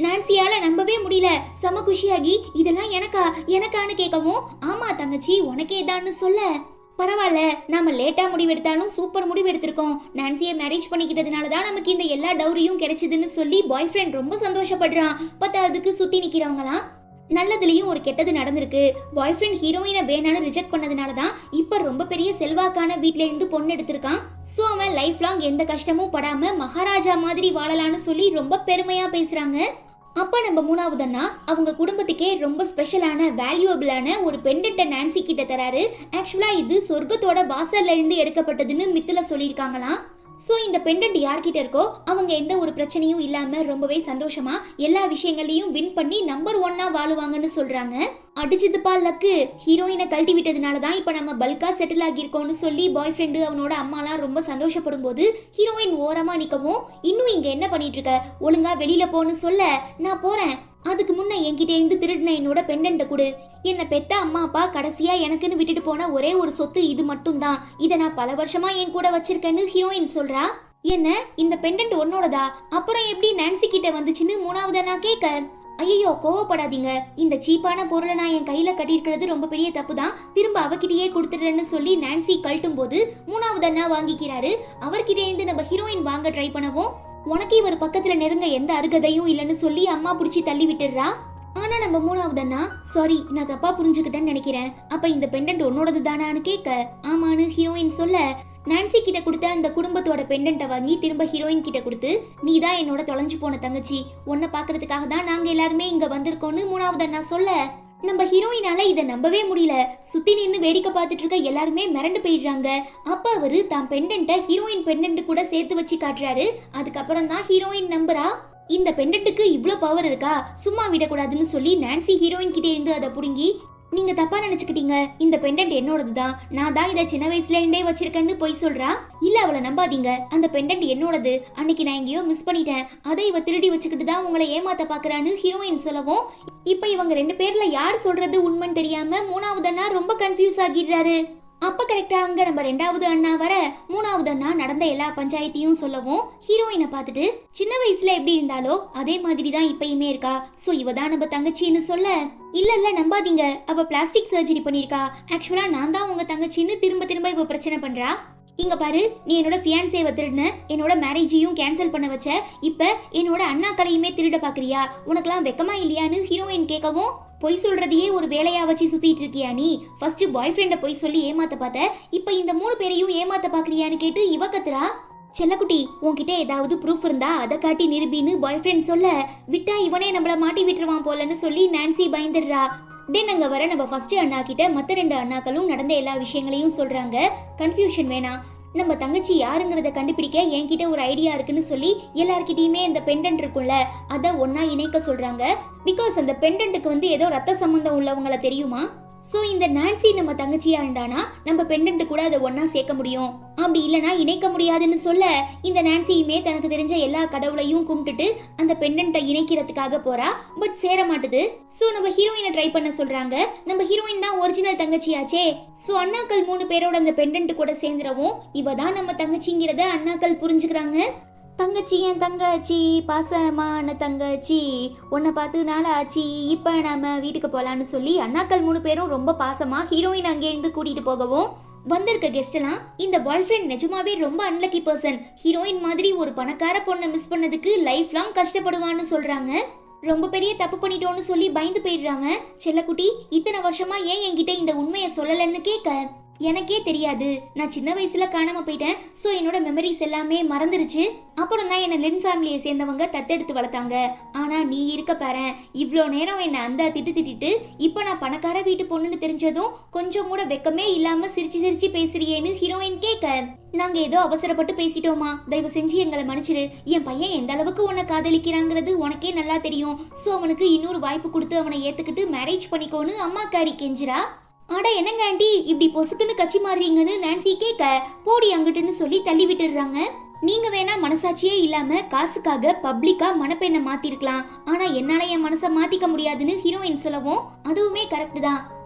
நான்சியால நம்பவே முடியல, செம குஷியாகி இதெல்லாம் எனக்கான்னு கேட்கவும், ஆமா தங்கச்சி உனக்கே தான்னு சொல்ல, பரவாயில்ல நாம லேட்டா முடிவெடுத்தாலும் சூப்பர் முடிவு எடுத்திருக்கோம், நான்சியை மேரேஜ் பண்ணிக்கிட்டதுனால தான் நமக்கு இந்த எல்லா டௌரியும் கிடைச்சதுன்னு சொல்லி பாய் ஃப்ரெண்ட் ரொம்ப சந்தோஷப்படுறான். பத்தாவதுக்கு சுத்தி நிக்கிறவங்களாம், நல்லதுலயும் ஒரு கெட்டது நடந்திருக்கு, பாய் ஃப்ரெண்ட் ஹீரோயினை வேணான்னு ரிஜெக்ட் பண்ணதுனால தான் இப்ப ரொம்ப பெரிய செல்வாக்கான வீட்ல இருந்து பொண்ணு எடுத்திருக்கான், சோ அவன் லைஃப் லாங் எந்த கஷ்டமும் படாம மகாராஜா மாதிரி வாழலான்னு சொல்லி ரொம்ப பெருமையா பேசுறாங்க. அப்ப நம்ம 3வது அண்ணா அவங்க குடும்பத்துக்கே ரொம்ப ஸ்பெஷலான வேல்யூபிளான ஒரு பெண்டன்ட்டை நான்சி கிட்ட தராரு. ஆக்சுவலா இது சொர்க்கத்தோட வாசல்ல இருந்து எடுக்கப்பட்டதுன்னு மித்துல சொல்லியிருக்காங்களாம். ஸோ இந்த பெண்டன்ட் யார்கிட்ட இருக்கோ அவங்க எந்த ஒரு பிரச்சனையும் இல்லாம ரொம்பவே சந்தோஷமா எல்லா விஷயங்களையும் வின் பண்ணி நம்பர் 1 வாழுவாங்கன்னு சொல்றாங்க. அடிச்சதுப்பா லக்கு, ஹீரோயினை கழட்டி விட்டதுனால தான் இப்போ நம்ம பல்கா செட்டில் ஆகியிருக்கோம்னு சொல்லி பாய் ஃப்ரெண்டு அவனோட அம்மாலாம் ரொம்ப சந்தோஷப்படும் போது ஹீரோயின் ஓரமா நிற்கவும், இன்னும் இங்க என்ன பண்ணிட்டு இருக்க, ஒழுங்கா வெளியில போன்னு சொல்ல, நான் போறேன், அதுக்கு முன்ன என்கிட்ட இருந்து திருடின என்னோட பெண்டன்ட்டை கொடு. என்னை பெத்த அம்மா அப்பா கடைசியா எனக்குன்னு விட்டுட்டு போன ஒரே ஒரு சொத்து இது மட்டும் தான், இதை நான் பல வருஷமா என் கூட வச்சிருக்கேன்னு ஹீரோயின் சொல்றா. என்ன, இந்த பெண்டன்ட் உன்னோடதா, அப்புறம் எப்படி நான்சி கிட்ட வந்துச்சுன்னு மூணாவதா நான் கேட்க, ஐயோ கோவப்படாதீங்க, இந்த சீப்பான பொருளை நான் என் கையில கட்டியிருக்கிறது ரொம்ப பெரிய தப்பு தான், திரும்ப அவகிட்டயே கொடுத்துடுறேன்னு சொல்லி நான்சி கழட்டும் போது மூணாவது அண்ணா வாங்கிக்கிறாரு. அவர்கிட்ட இருந்து நம்ம ஹீரோயின் வாங்க ட்ரை பண்ணவும், உனக்கு இவர் பக்கத்துல நெருங்க எந்த அருகதையும் இல்லைன்னு சொல்லி அம்மா பிடிச்சி தள்ளி விட்டுடுறா. ஆனா நம்ம மூணாவது அண்ணா, சாரி நான் தப்பா புரிஞ்சுக்கிட்டேன்னு நினைக்கிறேன், அப்ப இந்த பெண்டன்ட் உன்னோடது தானான்னு கேட்க, ஆமான்னு ஹீரோயின் சொல்ல, நான்சி கிட்ட கொடுத்த அந்த குடும்பத்தோட பெண்டன்ட்டை வாங்கி திரும்ப ஹீரோயின் கிட்ட கொடுத்து, நீ தான் என்னோட தொலைஞ்சு போன தங்கச்சி, உன்னை பாக்குறதுக்காக தான் நாங்க எல்லாருமே இங்க வந்திருக்கோம்னு மூணாவது அண்ணா சொல்ல, நம்ம ஹீரோயினால இதை நம்பவே முடியல. சுத்தி நின்று வேடிக்கை பார்த்துட்டு இருக்க எல்லாருமே மிரண்டு போயிடுறாங்க. அப்ப அவரு தான் பெண்டன்ட்டை ஹீரோயின் பெண்டன்ட் கூட சேர்த்து வச்சு காட்டுறாரு. அதுக்கப்புறம் தான் ஹீரோயின் நம்புறா. இந்த பெண்டன்ட்டுக்கு இவ்ளோ பவர் இருக்கா, சும்மா விடக்கூடாதுன்னு சொல்லி நான்சி ஹீரோயின் கிட்டே இருந்து அதை புடுங்கி, நீங்க தப்பா நினைச்சுக்கிட்டீங்க, இந்த பெண்டன்ட் என்னோடது தான், நான் தான் இதை சின்ன வயசுல இருந்தே வச்சிருக்கேன்னு போய் சொல்றா. இல்ல அவளை நம்பாதீங்க, அந்த பெண்டன்ட் என்னோடது, அன்னைக்கு நான் எங்கேயோ மிஸ் பண்ணிட்டேன், அதை இவ திருடி வச்சுக்கிட்டு தான் உங்களை ஏமாத்த பாக்குறான்னு ஹீரோயின் சொல்லவும், இப்ப இவங்க 2 பேர்ல யார் சொல்றது உண்மைன்னு தெரியாம மூணாவது அண்ணா ரொம்ப கன்ஃபியூஸ் ஆகிடுறாரு. அப்ப கரெக்டா அங்க நம்ம 2வது அண்ணா வர, மூணாவது அண்ணா நடந்த எல்லா பஞ்சாயத்தையும் சொல்லவும், ஹீரோயினை பார்த்துட்டு, சின்ன வயசுல எப்படி இருந்தாலோ அதே மாதிரி தான் இப்பயுமே இருக்கா, சோ இவ தான் நம்ம தங்கச்சின்னு சொல்ல, இல்ல நம்பாதீங்க, அவ பிளாஸ்டிக் சர்ஜரி பண்ணிருக்கா, ஆக்சுவலா நான் தான் உங்க தங்கச்சின்னு திரும்ப திரும்ப இவ பிரச்சனை பண்றா. இங்க பாரு, நீ என்னோட ஃபியான்சேவை திருடுன, என்னோட மேரேஜையும் கேன்சல் பண்ண வச்ச, இப்ப என்னோட அண்ணாக்களையுமே திருட பாக்குறியா, உனக்கெல்லாம் வெக்கமா இல்லையான்னு ஹீரோயின் கேட்கவும், பொய் சொல்றதையே ஒரு வேலையா வச்சு சுத்திட்டு இருக்கியா நீ, ஃபர்ஸ்ட் பாய் ஃப்ரெண்ட பொய் சொல்லி ஏமாத்த பார்த்த, இப்ப இந்த 3 பேரையும் ஏமாத்த பாக்குறியான்னு கேட்டு இவ கத்துறா. செல்லக்குட்டி, உன்கிட்ட ஏதாவது ப்ரூஃப் இருந்தா அதை காட்டி நிரூபின்னு பாய் ஃப்ரெண்ட் சொல்ல, விட்டா இவனே நம்மள மாட்டி விட்டுருவான் போலன்னு சொல்லி நான்சி பயந்துடுறா. தென் அங்க வர நம்ம ஃபர்ஸ்ட் அண்ணா கிட்ட மற்ற 2 அண்ணாக்களும் நடந்த எல்லா விஷயங்களையும் சொல்றாங்க. கன்ஃபியூஷன் வேணாம், நம்ம தங்கச்சி யாருங்கிறத கண்டுபிடிக்க என்கிட்ட ஒரு ஐடியா இருக்குன்னு சொல்லி எல்லார்கிட்டயுமே இந்த பெண்டன்ட் இருக்கும்ல அதை ஒன்னா இணைக்க சொல்றாங்க. பிகாஸ் அந்த பெண்டன்ட்டுக்கு ஏதோ ரத்த சம்பந்தம் உள்ளவங்கள தெரியுமா. ஸோ இந்த நான்சி நம்ம தங்கச்சியா இருந்தானா நம்ம பெண்டன்ட் கூட அதை ஒன்னா சேர்க்க முடியும், அப்படி இல்லைனா இணைக்க முடியாதுன்னு சொல்ல, இந்த நான்சியுமே தனக்கு தெரிஞ்ச எல்லா கடவுளையும் கும்பிட்டுட்டு அந்த பெண்டன்ட்டை இணைக்கிறதுக்காக போறா. பட் சேர மாட்டுது. ஸோ நம்ம ஹீரோயினை ட்ரை பண்ண சொல்றாங்க. நம்ம ஹீரோயின் தான் ஒரிஜினல் தங்கச்சியாச்சே. ஸோ அண்ணாக்கள் 3 பேரோட அந்த பெண்டன்ட் கூட சேர்ந்துடவும் இவ தான் நம்ம தங்கச்சிங்கிறத அண்ணாக்கள் புரிஞ்சுக்கிறாங்க. தங்கச்சி என் தங்கச்சி, பாசமான தங்கச்சி, உன்னை பார்த்து நாளாச்சு, இப்போ நம்ம வீட்டுக்கு போகலான்னு சொல்லி அண்ணாக்கள் 3 பேரும் ரொம்ப பாசமா ஹீரோயின் அங்கேருந்து கூட்டிட்டு போகவும், வந்திருக்க கெஸ்ட் எல்லாம் இந்த பாய் ஃப்ரெண்ட் நிஜமாவே ரொம்ப அன்லக்கி பர்சன், ஹீரோயின் மாதிரி ஒரு பணக்கார பொண்ணை மிஸ் பண்ணதுக்கு லைஃப் லாங் கஷ்டப்படுவான்னு சொல்றாங்க. ரொம்ப பெரிய தப்பு பண்ணிட்டோன்னு சொல்லி பயந்து போயிடுறாங்க. செல்லக்குட்டி, இத்தனை வருஷமா ஏன் என்கிட்ட இந்த உண்மையை சொல்லலன்னு கேட்க, எனக்கே தெரியாது, நான் சின்ன வயசுல காணாம போயிட்டேன். ஸோ என்னோட மெமரிஸ் எல்லாமே மறந்துருச்சு. அப்புறம் தான் என்னை லின் ஃபேமிலியை சேர்ந்தவங்க தத்தெடுத்து வளர்த்தாங்க. ஆனா நீ இருக்க பாரு, இவ்வளோ நேரம் என்னை அந்த திட்டிட்டு இப்போ நான் பணக்கார வீட்டு பொண்ணுன்னு தெரிஞ்சதும் கொஞ்சம் கூட வெக்கமே இல்லாம சிரிச்சு சிரிச்சு பேசுறியேன்னு ஹீரோயின் கேட்க, நாங்க ஏதோ அவசரப்பட்டு பேசிட்டோமா, தயவு செஞ்சு எங்களை மன்னிச்சிடு. என் பையன் எந்த அளவுக்கு உன்னை காதலிக்கிறாங்கிறது உனக்கே நல்லா தெரியும். ஸோ அவனுக்கு இன்னொரு வாய்ப்பு கொடுத்து அவனை ஏத்துக்கிட்டு மேரேஜ் பண்ணிக்கோன்னு அம்மாக்காரி கெஞ்சிரா. அட என்னங்க ஆண்டி இப்படி பொசுக்குன்னு கட்சி மாறுறீங்கன்னு நான்சி கேட்க, போடி அங்கிட்டுன்னு சொல்லி தள்ளி விட்டுடுறாங்க. நீங்க வேணா மனசாட்சியே இல்லாம காசுக்காக பப்ளிக்கா மனப்பெண்ணை மாத்திருக்கலாம், ஆனா என்னால என் மனசை மாத்திக்க முடியாதுன்னு ஹீரோயின் சொல்லவும், அதுவுமே கரெக்ட் தான்.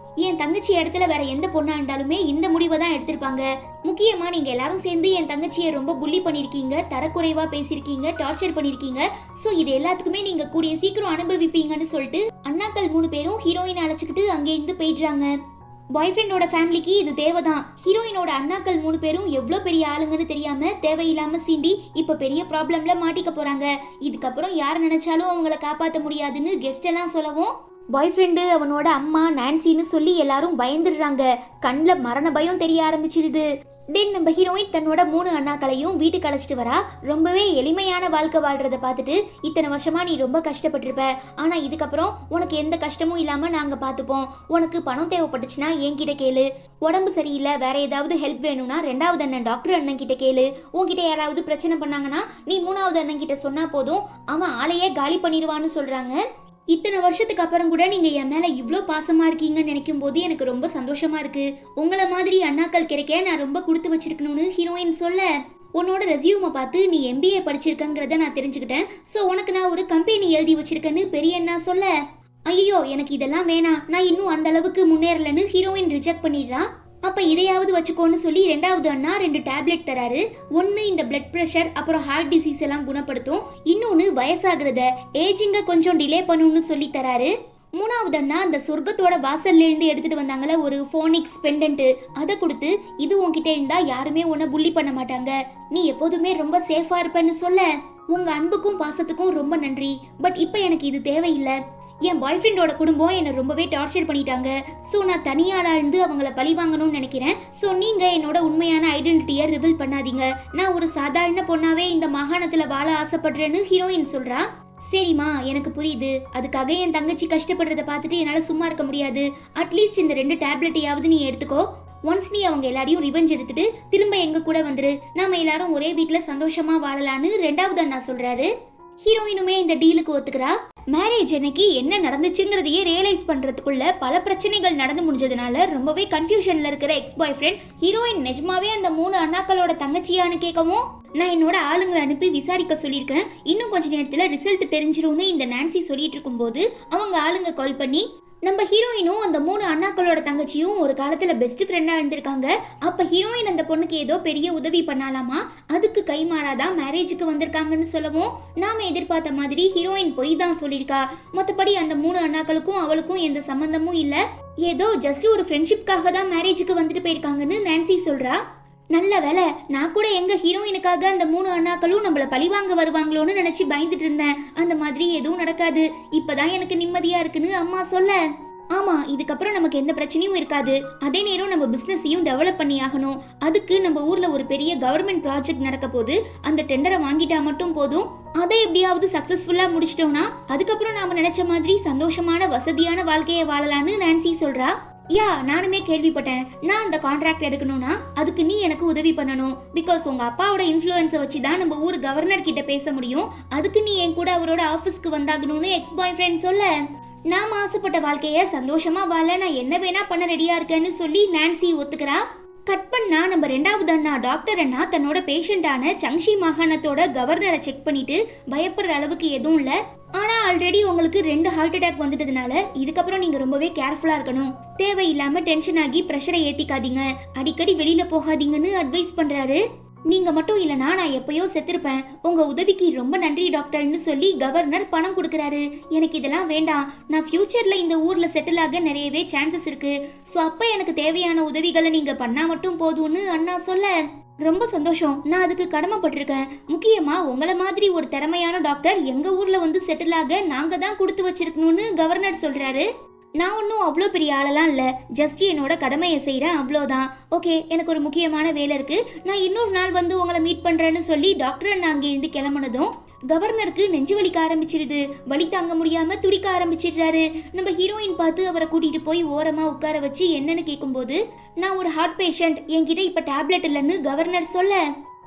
என் தங்கச்சி இடத்துல வேற எந்த பொண்ணா இருந்தாலுமே இந்த முடிவை தான் எடுத்திருப்பாங்க. முக்கியமா நீங்க எல்லாரும் சேர்ந்து என் தங்கச்சியை ரொம்ப புள்ளி பண்ணிருக்கீங்க, தரக்குறைவா பேசிருக்கீங்க, டார்ச்சர் பண்ணிருக்கீங்க. சோ இது எல்லாத்துக்குமே நீங்க கூடிய சீக்கிரம் அனுபவிப்பீங்கன்னு சொல்லிட்டு அண்ணாக்கள் 3 பேரும் ஹீரோயின் அழைச்சுக்கிட்டு அங்கே இருந்து போயிடுறாங்க. பாய் ஃப்ரெண்டோட ஃபேமிலிக்கு இது தேவைதான். ஹீரோயினோட அண்ணாக்கள் 3 பேரும் எவ்வளோ பெரிய ஆளுங்கன்னு தெரியாம தேவையில்லாம சீண்டி இப்ப பெரிய ப்ராப்ளம்ல மாட்டிக்க போறாங்க. இதுக்கப்புறம் யார் நினைச்சாலும் அவங்கள காப்பாற்ற முடியாதுன்னு கெஸ்ட் எல்லாம் சொல்லவும், பாய் ஃப்ரெண்டு, அவனோட அம்மா, நான்சின்னு சொல்லி எல்லாரும் பயந்துடுறாங்க. கண்ணில் மரண பயம் தெரிய ஆரம்பிச்சிடுது. தென் நம்ம ஹீரோயின் தன்னோட 3 அண்ணாக்களையும் வீட்டுக்கு அழைச்சிட்டு வரா. ரொம்பவே எளிமையான வாழ்க்கை வாழ்றத பார்த்துட்டு, இத்தனை வருஷமா நீ ரொம்ப கஷ்டப்பட்டிருப்ப, ஆனா இதுக்கப்புறம் உனக்கு எந்த கஷ்டமும் இல்லாம நாங்க பார்த்துப்போம். உனக்கு பணம் தேவைப்பட்டுச்சுன்னா என்கிட்ட கேளு. உடம்பு சரியில்லை, வேற ஏதாவது ஹெல்ப் வேணும்னா 2வது அண்ணன் டாக்டர் அண்ணன் கிட்ட கேளு. உன்கிட்ட யாராவது பிரச்சனை பண்ணாங்கன்னா நீ 3வது அண்ணன் கிட்ட சொன்னா போதும், அவன் ஆளையே காலி பண்ணிடுவான்னு சொல்றாங்க. இத்தனை வருஷத்துக்கு அப்புறம் கூட நீங்க என் மேல இவ்ளோ பாசமா இருக்கீங்கன்னு நினைக்கும் போது எனக்கு ரொம்ப சந்தோஷமா இருக்கு. உங்களை மாதிரி அண்ணாக்கள் கிடைக்க நான் ரொம்ப கொடுத்து வச்சிருக்கணும்னு ஹீரோயின் சொல்ல, உன்னோட ரெசியூமை பார்த்து நீ MBA படிச்சிருக்கங்கிறத நான் தெரிஞ்சுக்கிட்டேன். ஸோ உனக்கு நான் ஒரு கம்பெனி எழுதி வச்சிருக்கேன்னு பெரிய அண்ணா சொல்ல, ஐயோ எனக்கு இதெல்லாம் வேணாம், நான் இன்னும் அந்த அளவுக்கு முன்னேறலன்னு ஹீரோயின் ரிஜெக்ட் பண்ணிடுறா. அப்ப இதையாவது வச்சுக்கோன்னு சொல்லி 2வது அண்ணா 2 டேப்லெட் தராரு. ஒன்னு இந்த பிளட் பிரஷர் அப்புறம் ஹார்ட் டிசீஸ் எல்லாம் குணப்படுத்தும், இன்னொன்னு வயசாகிறத ஏஜிங்க கொஞ்சம் டிலே பண்ணுன்னு சொல்லி தராரு. 3வது அண்ணா அந்த சொர்க்கத்தோட வாசல்ல இருந்து எடுத்துட்டு வந்தாங்களே ஒரு ஃபோனிக்ஸ் பெண்டன்ட், அதை கொடுத்து இது உன்கிட்ட இருந்தா யாருமே உன்னை புள்ளி பண்ண மாட்டாங்க, நீ எப்போதுமே ரொம்ப சேஃபா இருப்பேன்னு சொல்ல, உங்க அன்புக்கும் பாசத்துக்கும் ரொம்ப நன்றி, பட் இப்ப எனக்கு இது தேவையில்லை. என் பாய் ஃப்ரெண்டோட குடும்பம் என்னை ரொம்பவே டார்ச்சர் பண்ணிட்டாங்க. ஸோ நான் தனியாளா இருந்து அவங்கள பழி வாங்கணும்னு நினைக்கிறேன். ஸோ நீங்க என்னோட உண்மையான ஐடென்டிட்டியை ரிவீல் பண்ணாதீங்க. நான் ஒரு சாதாரண பொண்ணாவே இந்த மாகாணத்துல வாழ ஆசைப்படுறேன்னு ஹீரோயின் சொல்றா. சரிம்மா, எனக்கு புரியுது. அதுக்காக என் தங்கச்சி கஷ்டப்படுறத பார்த்துட்டு என்னால சும்மா இருக்க முடியாது. அட்லீஸ்ட் இந்த 2 டேப்லெட்டையாவது நீ எடுத்துக்கோ. ஒன்ஸ் நீ அவங்க எல்லாரையும் ரிவெஞ்ச் எடுத்துட்டு திரும்ப எங்க கூட வந்துரு. நாம எல்லாரும் ஒரே வீட்டுல சந்தோஷமா வாழலான்னு 2வது அண்ணா சொல்றாரு. ஹீரோயினுமே இந்த டீலுக்கு ஒத்துக்கிறா. மேரேஜ் அன்னைக்கு என்ன நடந்துச்சுங்கிறதையே ரியலைஸ் பண்றதுக்குள்ள பல பிரச்சனைகள் நடந்து முடிஞ்சதுனால ரொம்பவே கன்ஃபியூஷன்ல இருக்கிற எக்ஸ் பாய் ஃப்ரெண்ட் ஹீரோயின் நிஜமாவே அந்த 3 அண்ணாக்களோட தங்கச்சியான்னு கேட்கவும், நான் என்னோட ஆளுங்களை அனுப்பி விசாரிக்க சொல்லியிருக்கேன், இன்னும் கொஞ்ச நேரத்துல ரிசல்ட் தெரிஞ்சிரும்னு இந்த நான்சி சொல்லிட்டு இருக்கும்போது அவங்க ஆளுங்க கால் பண்ணி, நம்ம ஹீரோயினும் அந்த 3 அண்ணாக்களோட தங்கச்சியும் ஒரு காலத்துல பெஸ்ட் ஃப்ரெண்டா இருந்திருக்காங்க. அப்ப ஹீரோயின் அந்த பொண்ணுக்கு ஏதோ பெரிய உதவி பண்ணாலாமா, அதுக்கு கைமாறாதான் மேரேஜுக்கு வந்திருக்காங்கன்னு சொல்லவும், நாம எதிர்பார்த்த மாதிரி ஹீரோயின் பொய் தான் சொல்லியிருக்கா. மற்றபடி அந்த 3 அண்ணாக்களுக்கும் அவளுக்கும் எந்த சம்பந்தமும் இல்ல, ஏதோ ஜஸ்ட் ஒரு ஃப்ரெண்ட்ஷிப்காக தான் மேரேஜுக்கு வந்துட்டு போயிருக்காங்கன்னு நான்சி சொல்றா. நல்ல வேலை, நான் கூட எங்க ஹீரோயினுக்காக அந்த 3 அண்ணாக்களும் நம்மள பழிவாங்க வருவாங்களோன்னு நினைச்சு பயந்துட்டு இருந்தேன். அந்த மாதிரி எதுவும் நடக்காது, இப்பதான் எனக்கு நிம்மதியா இருக்குன்னு அம்மா சொல்ல, ஆமா இதுக்கப்புறம் நமக்கு எந்த பிரச்சனையும் இருக்காது. அதே நேரம் நம்ம பிசினஸையும் டெவலப் பண்ணி ஆகணும். அதுக்கு நம்ம ஊர்ல ஒரு பெரிய கவர்மெண்ட் ப்ராஜெக்ட் நடக்க போது, அந்த டெண்டரை வாங்கிட்டா மட்டும் போதும். அதை எப்படியாவது சக்சஸ்ஃபுல்லா முடிச்சிட்டோம்னா அதுக்கப்புறம் நாம நினைச்ச மாதிரி சந்தோஷமான வசதியான வாழ்க்கையை வாழலான்னு நான்சி சொல்றா. யா, நானுமே கேள்விப்பட்டேன். நான் அந்த கான்ட்ராக்ட் எடுக்கணும்னா அதுக்கு நீ எனக்கு உதவி பண்ணணும். பிகாஸ் உங்க அப்பாவோட இன்ஃப்ளூயன்ஸை வச்சு தான் நம்ம ஊர் கவர்னர் கிட்ட பேச முடியும். அதுக்கு நீ என் கூட அவரோட ஆஃபீஸ்க்கு வந்தாகணும்னு எக்ஸ் பாய் ஃப்ரெண்ட் சொல்ல, நாம ஆசைப்பட்ட வாழ்க்கைய சந்தோஷமா வாழ நான் என்ன வேணா பண்ண ரெடியா இருக்கேன்னு சொல்லி நான்சி ஒத்துக்கிறா. கட் பண்ணா நம்ம 2வது அண்ணா டாக்டர் அண்ணா தன்னோட பேஷண்டான சங்ஷி மாகாணத்தோட கவர்னரை செக் பண்ணிட்டு பயப்படுற அளவுக்கு எதுவும் இல்ல, ஆனா ஆல்ரெடி உங்களுக்கு 2 ஹார்ட் அட்டாக் வந்துட்டதுனால இதுக்கப்புறம் நீங்க ரொம்பவே கேர்ஃபுல்லா இருக்கணும். தேவையில்லாம டென்ஷன் ஆகி பிரஷரை ஏத்திக்காதீங்க, அடிக்கடி வெளியில போகாதீங்கன்னு அட்வைஸ் பண்றாரு. நீங்க மட்டும் இல்லனா நான் எப்பயோ செத்துருப்பேன். உங்க உதவிக்கு ரொம்ப நன்றி டாக்டர்னு சொல்லி கவர்னர் பணம் கொடுக்கறாரு. எனக்கு இதெல்லாம் வேண்டாம், நான் ஃபியூச்சர்ல இந்த ஊர்ல செட்டில் ஆக நிறையவே சான்சஸ் இருக்கு. சோ அப்ப எனக்கு தேவையான உதவிகளை நீங்க பண்ணா மட்டும் போதும்னு அண்ணா சொல்ல, ரொம்ப சந்தோஷம், நான் அதுக்கு கடமைப்பட்டிருக்கேன். முக்கியமா உங்களை மாதிரி ஒரு திறமையான டாக்டர் எங்க ஊர்ல வந்து செட்டில் ஆக நாங்க தான் கொடுத்து வச்சிருக்கணும்னு கவர்னர் சொல்றாரு. நான் ஒன்றும் அவ்வளோ பெரிய ஆளெல்லாம் இல்லை, ஜஸ்ட் என்னோட கடமையை செய்கிறேன், அவ்வளோதான். ஓகே, எனக்கு ஒரு முக்கியமான வேலை இருக்கு, நான் இன்னொரு நாள் வந்து உங்களை மீட் பண்ணுறேன்னு சொல்லி டாக்டர் அண்ணா அங்கேருந்து கிளம்புனதும் கவர்னருக்கு நெஞ்சு வலிக்க ஆரம்பிச்சிருது. வலி தாங்க முடியாம துடிக்க ஆரம்பிச்சிடுறாரு. நம்ம ஹீரோயின் பார்த்து அவரை கூட்டிட்டு போய் ஓரமா உட்கார வச்சு என்னன்னு கேட்கும்போது, நான் ஒரு ஹார்ட் பேஷண்ட், என்கிட்ட இப்ப டேப்லெட் இல்லைன்னு கவர்னர் சொல்ல,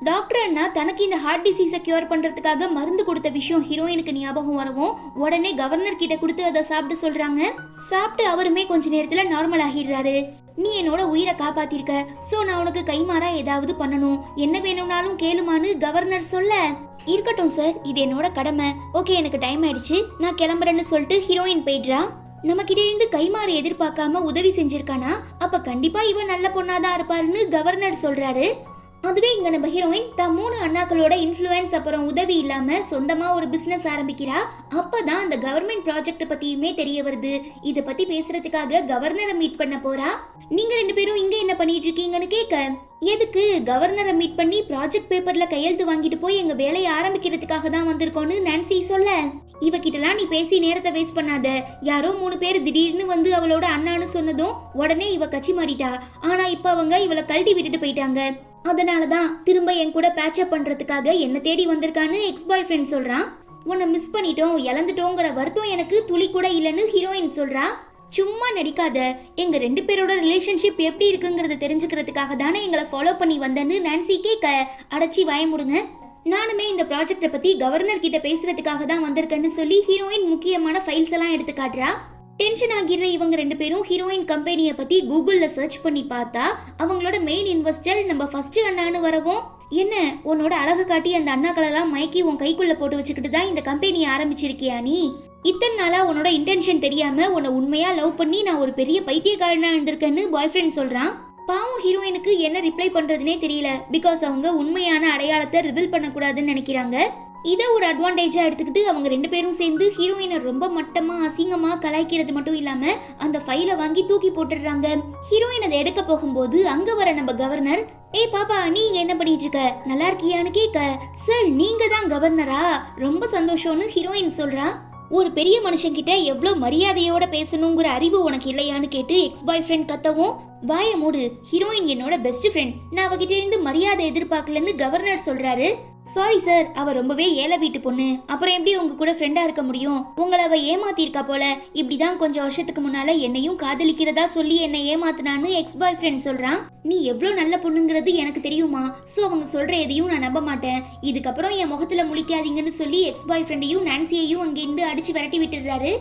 டாக்டர் அண்ணா தனக்கு இந்த ஹார்ட் டிசீஸை கியூர் பண்றதுக்காக மருந்து கொடுத்த விஷயம் ஹீரோயினுக்கு ஞாபகம் வரவும் உடனே கவர்னர் கிட்ட கொடுத்து அதை சாப்பிட்டு சொல்றாங்க. சாப்பிட்டு அவருமே கொஞ்ச நேரத்துல நார்மல் ஆகிடுறாரு. நீ என்னோட உயிரை காப்பாத்திருக்க, சோ நான் உனக்கு கைமாறா ஏதாவது பண்ணணும், என்ன வேணும்னாலும் கேளுமான்னு கவர்னர் சொல்ல, இருக்கட்டும் சார், இது என்னோட கடமை. ஓகே, எனக்கு டைம் ஆயிடுச்சு, நான் கிளம்புறேன்னு சொல்லிட்டு ஹீரோயின் போயிடுறா. நம்ம கிட்ட இருந்து கைமாறு எதிர்பார்க்காம உதவி செஞ்சிருக்கானா, அப்ப கண்டிப்பா இவன் நல்ல பொண்ணாதான் இருப்பாருன்னு கவர்னர் சொல்றாரு. அதுவே இங்க நம்ம ஹீரோயின் தான் 3 அண்ணாக்களோட இன்ஃப்ளூயன்ஸ் அப்புறம் உதவி இல்லாம சொந்தமா ஒரு பிசினஸ் ஆரம்பிக்கிறா. அப்பதான் அந்த கவர்மெண்ட் ப்ராஜெக்ட் பத்தியுமே தெரிய வருது. இத பத்தி பேசுறதுக்காக கவர்னரை மீட் பண்ண போறா. நீங்க 2 பேரும் இங்க என்ன பண்ணிட்டு இருக்கீங்கன்னு கேட்க, எதுக்கு கவர்னரை மீட் பண்ணி ப்ராஜெக்ட் பேப்பர்ல கையெழுத்து வாங்கிட்டு போய் எங்க வேலையை ஆரம்பிக்கிறதுக்காக தான் வந்திருக்கோன்னு நான்சி சொல்ல, இவகிட்டலாம் நீ பேசி நேரத்தை வேஸ்ட் பண்ணாத. யாரோ 3 பேர் திடீர்னு வந்து அவளோட அண்ணான்னு சொன்னதும் உடனே இவ கச்சி மாட்டிட்டா. ஆனா இப்ப அவங்க இவளை கழட்டி விட்டுட்டு போயிட்டாங்க. அதனாலதான் திரும்ப என் கூட பேட்சப் பண்றதுக்காக என்ன தேடி வந்திருக்கான்னு எக்ஸ் பாய் ஃப்ரெண்ட் சொல்றான். உன்னை மிஸ் பண்ணிட்டோம் இழந்துட்டோங்கிற வருத்தம் எனக்கு துளி கூட இல்லைன்னு ஹீரோயின் சொல்றா. சும்மா நடிக்காத, எங்க 2 பேரோட ரிலேஷன்ஷிப் எப்படி இருக்குங்கிறத தெரிஞ்சுக்கிறதுக்காக தானே எங்களை ஃபாலோ பண்ணி வந்தேன்னு நான்சி கேட்க, அடைச்சி வாய முடுங்க. நானுமே இந்த ப்ராஜெக்ட பத்தி கவர்னர் கிட்ட பேசுறதுக்காக தான் வந்திருக்கேன்னு சொல்லி ஹீரோயின் முக்கியமான ஃபைல்ஸ் எல்லாம் எடுத்து காட்டுறா. டென்ஷன் ஆகிற இவங்க 2 பேரும் ஹீரோயின் கம்பெனியை பத்தி கூகுள்ல சர்ச் பண்ணி பார்த்தா அவங்களோட மெயின் இன்வெஸ்டர் நம்ம ஃபர்ஸ்ட் அண்ணான்னு வரவும், என்ன உன்னோட அழகு காட்டி அந்த அண்ணாக்களெல்லாம் மயக்கி உன் கைக்குள்ள போட்டு வச்சுக்கிட்டு தான் இந்த கம்பெனியை ஆரம்பிச்சிருக்கியா நீ? இத்தனை நாளா உன்னோட இன்டென்ஷன் தெரியாம உன்னை உண்மையா லவ் பண்ணி நான் ஒரு பெரிய பைத்தியக்காரனா இருந்திருக்கேன்னு பாய் ஃப்ரெண்ட் சொல்றான். பாவம் ஹீரோயினுக்கு என்ன ரிப்ளை பண்றதுனே தெரியல. பிகாஸ் அவங்க உண்மையான அடையாளத்தை ரிவீல் பண்ணக்கூடாதுன்னு நினைக்கிறாங்க. இதை ஒரு அட்வான்டேஜா எடுத்துக்கிட்டு அவங்க 2 பேரும் சேர்ந்து ஹீரோயினை ரொம்ப மட்டமா அசிங்கமா கலாய்க்கிறது மட்டும் இல்லாம அந்த ஃபைலை வாங்கி தூக்கி போட்டுடுறாங்க. ஹீரோயின் அதை எடுக்க போகும்போது அங்க வர நம்ம கவர்னர், ஏய் பாப்பா நீங்க என்ன பண்ணிட்டு இருக்க, நல்லா இருக்கியான்னு கேட்க, சார் நீங்க தான் கவர்னரா, ரொம்ப சந்தோஷம்னு ஹீரோயின் சொல்றா. ஒரு பெரிய மனுஷன் கிட்ட எவ்வளவு மரியாதையோட பேசணுங்கிற அறிவு உனக்கு இல்லையான்னு கேட்டு எக்ஸ் பாய் ஃப்ரெண்ட் கத்தவும், வாய மூடு, ஹீரோயின் என்னோட பெஸ்ட் ஃப்ரெண்ட், நான் அவகிட்ட இருந்து மரியாதை எதிர்பார்க்கலன்னு கவர்னர் சொல்றாரு. சாரி சார், அவ ரொம்பவே ஏழை வீட்டு பொண்ணு, அப்புறம் எப்படி உங்க கூட ஃப்ரெண்டா இருக்க முடியும், உங்களை அவ ஏமாத்திருக்கா போல, இப்படிதான் கொஞ்சம் வருஷத்துக்கு முன்னால என்னையும் காதலிக்கிறதா சொல்லி என்னை ஏமாத்தினான்னு எக்ஸ் பாய் ஃப்ரெண்ட் சொல்றான். நீ எவ்வளவு நல்ல பொண்ணுங்கிறது எனக்கு தெரியுமா, சோ அவங்க சொல்ற எதையும் நான் நம்ப மாட்டேன், இதுக்கப்புறம் என் முகத்துல முழிக்காதீங்கன்னு சொல்லி எக்ஸ் பாய் ஃப்ரெண்டையும் நான்சியையும் அங்கிருந்து அடிச்சு விரட்டி விட்டுறாரு.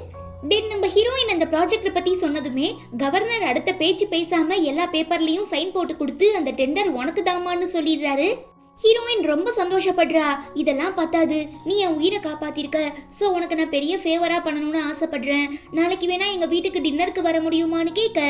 தென் நம்ம ஹீரோயின் அந்த ப்ராஜெக்ட் பத்தி சொன்னதுமே கவர்னர் அடுத்த பேச்சு பேசாம எல்லா பேப்பர்லயும் சைன் போட்டு கொடுத்து அந்த டெண்டர் உனக்கு தாமான்னு சொல்லிடுறாரு. ஹீரோயின் ரொம்ப சந்தோஷப்படுறா. இதெல்லாம் பத்தாது, நீ என் உயிரை காப்பாத்திருக்க, சோ உனக்கு நான் பெரிய ஃபேவரா பண்ணணும்னு ஆசைப்படுறேன், நாளைக்கு வேணா எங்க வீட்டுக்கு டின்னருக்கு வர முடியுமான்னு கேட்க,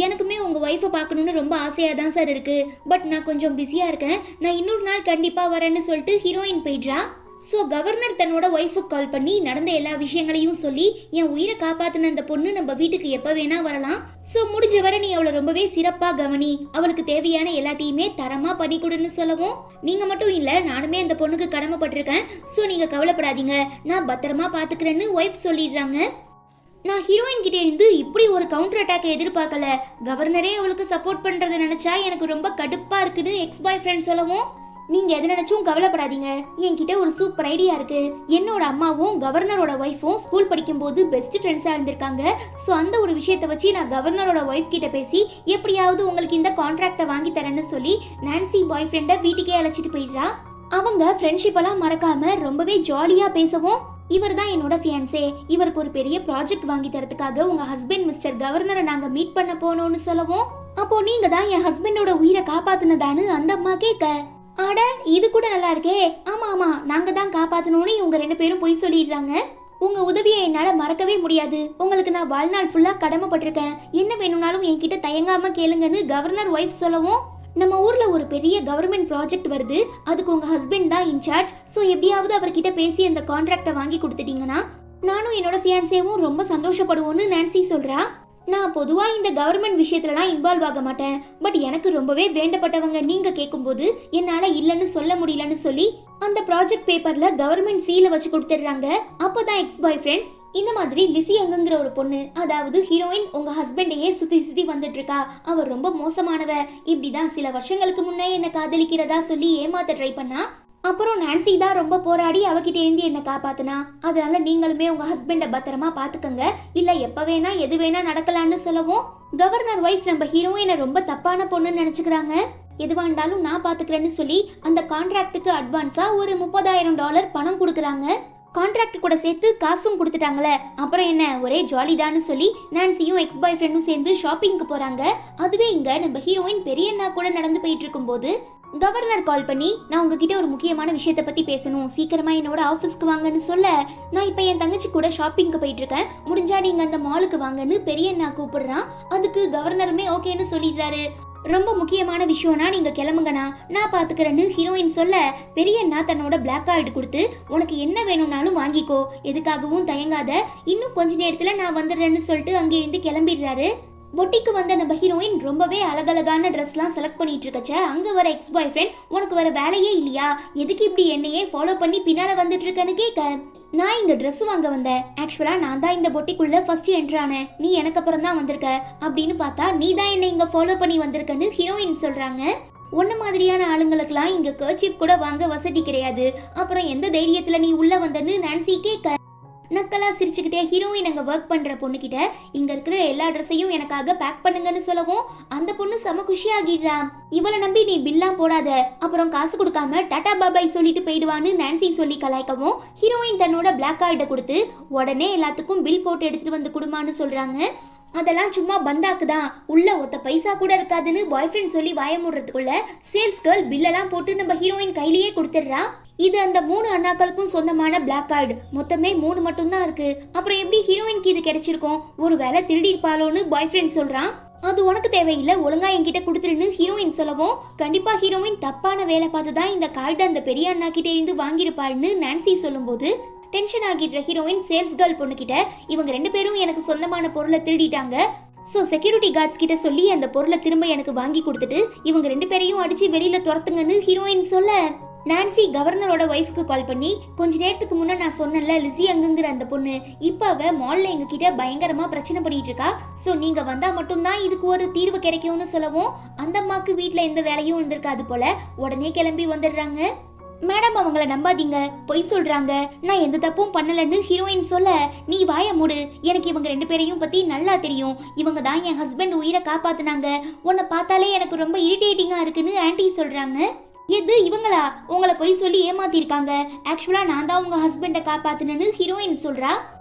எனக்குமே உங்க ஒய்ஃபை பார்க்கணும்னு ரொம்ப ஆசையா தான் சார் இருக்கு, பட் நான் கொஞ்சம் பிஸியா இருக்கேன், நான் இன்னொரு நாள் கண்டிப்பா வரேன்னு சொல்லிட்டு ஹீரோயின் போயிடுறா. ஸோ கவர்னர் தன்னோட ஒய்ஃபுக்கு கால் பண்ணி நடந்த எல்லா விஷயங்களையும் சொல்லி, என் உயிரை காப்பாத்தின அந்த பொண்ணு நம்ம வீட்டுக்கு எப்போ வேணா வரலாம், ஸோ முடிஞ்ச வரை நீ அவளை ரொம்பவே சிறப்பா கவனி, அவளுக்கு தேவையான எல்லாத்தையுமே தரமா பண்ணி கொடுன்னு சொல்லவும், நீங்க மட்டும் இல்ல நானுமே அந்த பொண்ணுக்கு கடமைப்பட்டிருக்கேன், ஸோ நீங்க கவலைப்படாதீங்க, நான் பத்திரமா பாத்துக்கிறேன்னு ஒய்ஃப் சொல்லிடுறாங்க. நான் ஹீரோயின் கிட்டே இருந்து இப்படி ஒரு கவுண்டர் அட்டாக் எதிர்பார்க்கல, கவர்னரே அவளுக்கு சப்போர்ட் பண்றதை நினைச்சா எனக்கு ரொம்ப கடுப்பா இருக்குன்னு எக்ஸ் பாய் ஃப்ரெண்ட் சொல்லவும், நீங்க எது நினைச்சும் கவலைப்படாதீங்க, என்கிட்ட ஒரு சூப்பர் ஐடியா இருக்கு, என்னோட அம்மாவும் கவர்னரோட ஒய்ஃபும் ஸ்கூல் படிக்கும் போது பெஸ்ட் ஃப்ரெண்ட்ஸா இருந்திருக்காங்க, ஸோ அந்த ஒரு விஷயத்தை வச்சு நான் கவர்னரோட ஒய்ஃப் கிட்ட பேசி எப்படியாவது உங்களுக்கு இந்த கான்ட்ராக்டை வாங்கி தரேன்னு சொல்லி நான்சி பாய் ஃப்ரெண்டை வீட்டுக்கே அழைச்சிட்டு போயிடுறா. அவங்க ஃப்ரெண்ட்ஷிப் எல்லாம் மறக்காம ரொம்பவே ஜாலியா பேசவும், இவர் தான் என்னோட ஃபியான்சே, இவருக்கு ஒரு பெரிய ப்ராஜெக்ட் வாங்கி தரதுக்காக உங்க ஹஸ்பண்ட் மிஸ்டர் கவர்னரை நாங்க மீட் பண்ண போனோம்னு சொல்லவும், அப்போ நீங்க தான் என் ஹஸ்பண்டோட உயிரை காப்பாத்துனதான்னு அந்த அம்மா கேட்க, ஆட இது கூட நல்லா இருக்கே, ஆமா ஆமா நாங்க தான் காப்பாத்தணும்னு இவங்க 2 பேரும் போய் சொல்லிடுறாங்க. உங்க உதவியை என்னால மறக்கவே முடியாது, உங்களுக்கு நான் வாழ்நாள் ஃபுல்லா கடமைப்பட்டிருக்கேன், என்ன வேணும்னாலும் என்கிட்ட தயங்காம கேளுங்கன்னு கவர்னர் ஒய்ஃப் சொல்லவும், நம்ம ஊர்ல ஒரு பெரிய கவர்மெண்ட் ப்ராஜெக்ட் வருது, அதுக்கு உங்க ஹஸ்பண்ட் தான் இன்சார்ஜ், ஸோ எப்படியாவது அவர்கிட்ட பேசி அந்த கான்ட்ராக்டை வாங்கி கொடுத்துட்டீங்கன்னா நானும் என்னோட ஃபியான்சேவும் ரொம்ப சந்தோஷப்படுவோன்னு நான்சி சொல்றா. நான் பொதுவா இந்த கவர்மெண்ட் விஷயத்துலலாம் இன்வால்வ் ஆக மாட்டேன், பட் எனக்கு ரொம்பவே வேண்டப்பட்டவங்க நீங்க கேட்கும்போது என்னால இல்லைன்னு சொல்ல முடியலன்னு சொல்லி அந்த ப்ராஜெக்ட் பேப்பர்ல கவர்மெண்ட் சீலை வச்சு கொடுத்துடுறாங்க. அப்போதான் எக்ஸ் பாய் ஃப்ரெண்ட், இந்த மாதிரி லிசி அங்குங்கிற ஒரு பொண்ணு, அதாவது ஹீரோயின் உங்க ஹஸ்பண்டையே சுத்தி சுத்தி வந்துட்டு இருக்கா, அவர் ரொம்ப மோசமானவ, இப்படிதான் சில வருஷங்களுக்கு முன்னே என்ன காதலிக்கிறதா சொல்லி ஏமாத்த ட்ரை பண்ணா, அப்புறம் நான்சி தான் ரொம்ப போராடி அவகிட்ட இருந்து என்ன காப்பாத்துனா, அதனால நீங்களுமே உங்க ஹஸ்பண்ட பத்திரமா பாத்துக்கங்க, இல்ல எப்ப வேணா எது வேணா நடக்கலான்னு சொல்லவும், கவர்னர் ஒய்ஃப் நம்ம ஹீரோயினை ரொம்ப தப்பான பொண்ணுன்னு நினைச்சுக்கிறாங்க. எதுவா இருந்தாலும் நான் பாத்துக்கிறேன்னு சொல்லி அந்த கான்ட்ராக்டுக்கு அட்வான்ஸா ஒரு $30,000 பணம் கொடுக்குறாங்க. கான்ட்ராக்ட் கூட சேர்த்து காசும் கொடுத்துட்டாங்களே, அப்புறம் என்ன ஒரே ஜாலிதான்னு சொல்லி நான்சியும் எக்ஸ் பாய் ஃப்ரெண்டும் சேர்ந்து ஷாப்பிங்க்கு போறாங்க. அதுவே இங்க நம்ம ஹீரோயின் பெரியண்ணா கூட நடந்து போயிட்டு இருக்கும்போது கவர்னர் கால் பண்ணி, நான் உங்ககிட்ட ஒரு முக்கியமான விஷயத்தை பத்தி பேசணும், சீக்கிரமா என்னோட ஆபீஸ்க்கு வாங்கன்னு சொல்ல, நான் இப்ப என் தங்கச்சி கூட ஷாப்பிங்க்கு போயிட்டு இருக்கேன், முடிஞ்சா நீங்க அந்த மாலுக்கு வாங்கன்னு பெரியண்ணா கூப்பிடுறான். அதுக்கு கவர்னருமே ஓகேன்னு சொல்லிடுறாரு. ரொம்ப முக்கியமான விஷயம்னா நீங்க கிளம்புங்கண்ணா, நான் பாத்துக்கிறேன்னு ஹீரோயின் சொல்ல, பெரியண்ணா தன்னோட பிளாக் கார்டு கொடுத்து உனக்கு என்ன வேணும்னாலும் வாங்கிக்கோ, எதுக்காகவும் தயங்காத, இன்னும் கொஞ்ச நேரத்துல நான் வந்துடுறேன்னு சொல்லிட்டு அங்கிருந்து கிளம்பிடுறாரு. பொட்டிக்கு வந்த நம்ம ஹீரோயின் ரொம்பவே அழகழகான ட்ரெஸ்லாம் செலக்ட் பண்ணிட்டு இருக்கச்ச அங்க வர எக்ஸ் பாய் ஃப்ரெண்ட், உனக்கு வர வேலையே இல்லையா, எதுக்கு இப்படி என்னையே ஃபாலோ பண்ணி பின்னால வந்துட்டு இருக்கன்னு கேட்க, நான் இங்க ட்ரெஸ் வாங்க வந்தேன், ஆக்சுவலா நான் தான் இந்த பொட்டிக்குள்ள ஃபர்ஸ்ட் என்ட்ரு ஆனேன், நீ எனக்கு அப்புறம் தான் வந்திருக்க அப்படின்னு பார்த்தா நீ தான் என்னை இங்க ஃபாலோ பண்ணி வந்திருக்கன்னு ஹீரோயின் சொல்றாங்க. ஒன்ன மாதிரியான ஆளுங்களுக்குலாம் இங்க கர்ச்சீஃப் கூட வாங்க வசதி கிடையாது, அப்புறம் எந்த தைரியத்துல நீ உள்ள வந்தன்னு நான்சி கேட்க, நக்கலா சிரிச்சுக்கிட்டே ஹீரோயின் அங்க ஒர்க் பண்ற பொண்ணுகிட்ட இங்க இருக்கிற எல்லா ட்ரெஸ்ஸையும் எனக்காக பேக் பண்ணுங்கன்னு சொல்லவும் அந்த பொண்ணு செம குஷி ஆகிடுறா. இவளை நம்பி நீ பில்லாம் போடாத, அப்புறம் காசு கொடுக்காம டாடா பாபாய் சொல்லிட்டு போயிடுவான்னு நான்சி சொல்லி கலாய்க்கவும் ஹீரோயின் தன்னோட பிளாக் கார்டை கொடுத்து உடனே எல்லாத்துக்கும் பில் போட்டு எடுத்துட்டு வந்து கொடுமான்னு சொல்றாங்க. அதெல்லாம் சும்மா பந்தாக்குதான், உள்ள ஒத்த பைசா கூட இருக்காதுன்னு பாய் ஃப்ரெண்ட் சொல்லி வாய மூடுறதுக்குள்ள சேல்ஸ் கேர்ள் பில்லெல்லாம் போட்டு நம்ம ஹீரோயின் கையிலேயே கொடுத்துடுறா. இது அந்த 3 அண்ணாக்களுக்கும் சொந்தமான பிளாக் கார்டு, மொத்தமே 3 மட்டும் தான் இருக்கு, அப்புறம் எப்படி ஹீரோயினுக்கு இது கிடைச்சிருக்கும், ஒரு வேலை திருடி இருப்பாளோன்னு பாய் ஃப்ரெண்ட் சொல்றான். அது உனக்கு தேவையில்லை, ஒழுங்கா என்கிட்ட கொடுத்துருன்னு ஹீரோயின் சொல்லவும் கண்டிப்பா ஹீரோயின் தப்பான வேலை பார்த்து தான் இந்த கார்டு அந்த பெரிய அண்ணா கிட்ட இருந்து வாங்கியிருப்பாருன்னு நான்சி சொல்லும்போது டென்ஷன் ஆகிடுற ஹீரோயின் சேல்ஸ் கேர்ள் பொண்ணு கிட்ட இவங்க 2 பேரும் எனக்கு சொந்தமான பொருளை திருடிட்டாங்க, ஸோ செக்யூரிட்டி கார்ட்ஸ் கிட்ட சொல்லி அந்த பொருளை திரும்ப எனக்கு வாங்கி கொடுத்துட்டு இவங்க 2 பேரையும் அடிச்சு வெளியில துரத்துங்கன்னு ஹீரோயின் சொல்ல, நான்சி கவர்னரோட ஒய்ஃபுக்கு கால் பண்ணி கொஞ்ச நேரத்துக்கு முன்னே நான் சொன்னேன்ல லிஸி அங்குங்கிற அந்த பொண்ணு இப்போ அவ மால்ல எங்க கிட்ட பயங்கரமா பிரச்சனை பண்ணிட்டு இருக்கா, ஸோ நீங்க வந்தா மட்டும்தான் இதுக்கு ஒரு தீர்வு கிடைக்கும்னு சொல்லவும் அந்த அம்மாக்கு வீட்டில் எந்த வேலையும் இருந்திருக்காது போல, உடனே கிளம்பி வந்துடுறாங்க. மேடம் அவங்கள நம்பாதீங்க, பொய் சொல்றாங்க, நான் எந்த தப்பும் பண்ணலன்னு ஹீரோயின் சொல்ல, நீ வாய மூடு, எனக்கு இவங்க 2 பேரையும் பத்தி நல்லா தெரியும், இவங்க தான் என் ஹஸ்பண்ட் உயிரை காப்பாத்துனாங்க, உன்னை பார்த்தாலே எனக்கு ரொம்ப இரிட்டேட்டிங்கா இருக்குன்னு ஆன்ட்டி சொல்றாங்க. எது இவங்களா உங்களை பொய் சொல்லி ஏமாத்திருக்காங்க, ஆக்சுவலா நான் தான் உங்க ஹஸ்பண்டை காப்பாத்துனேன்னு ஹீரோயின் சொல்றா.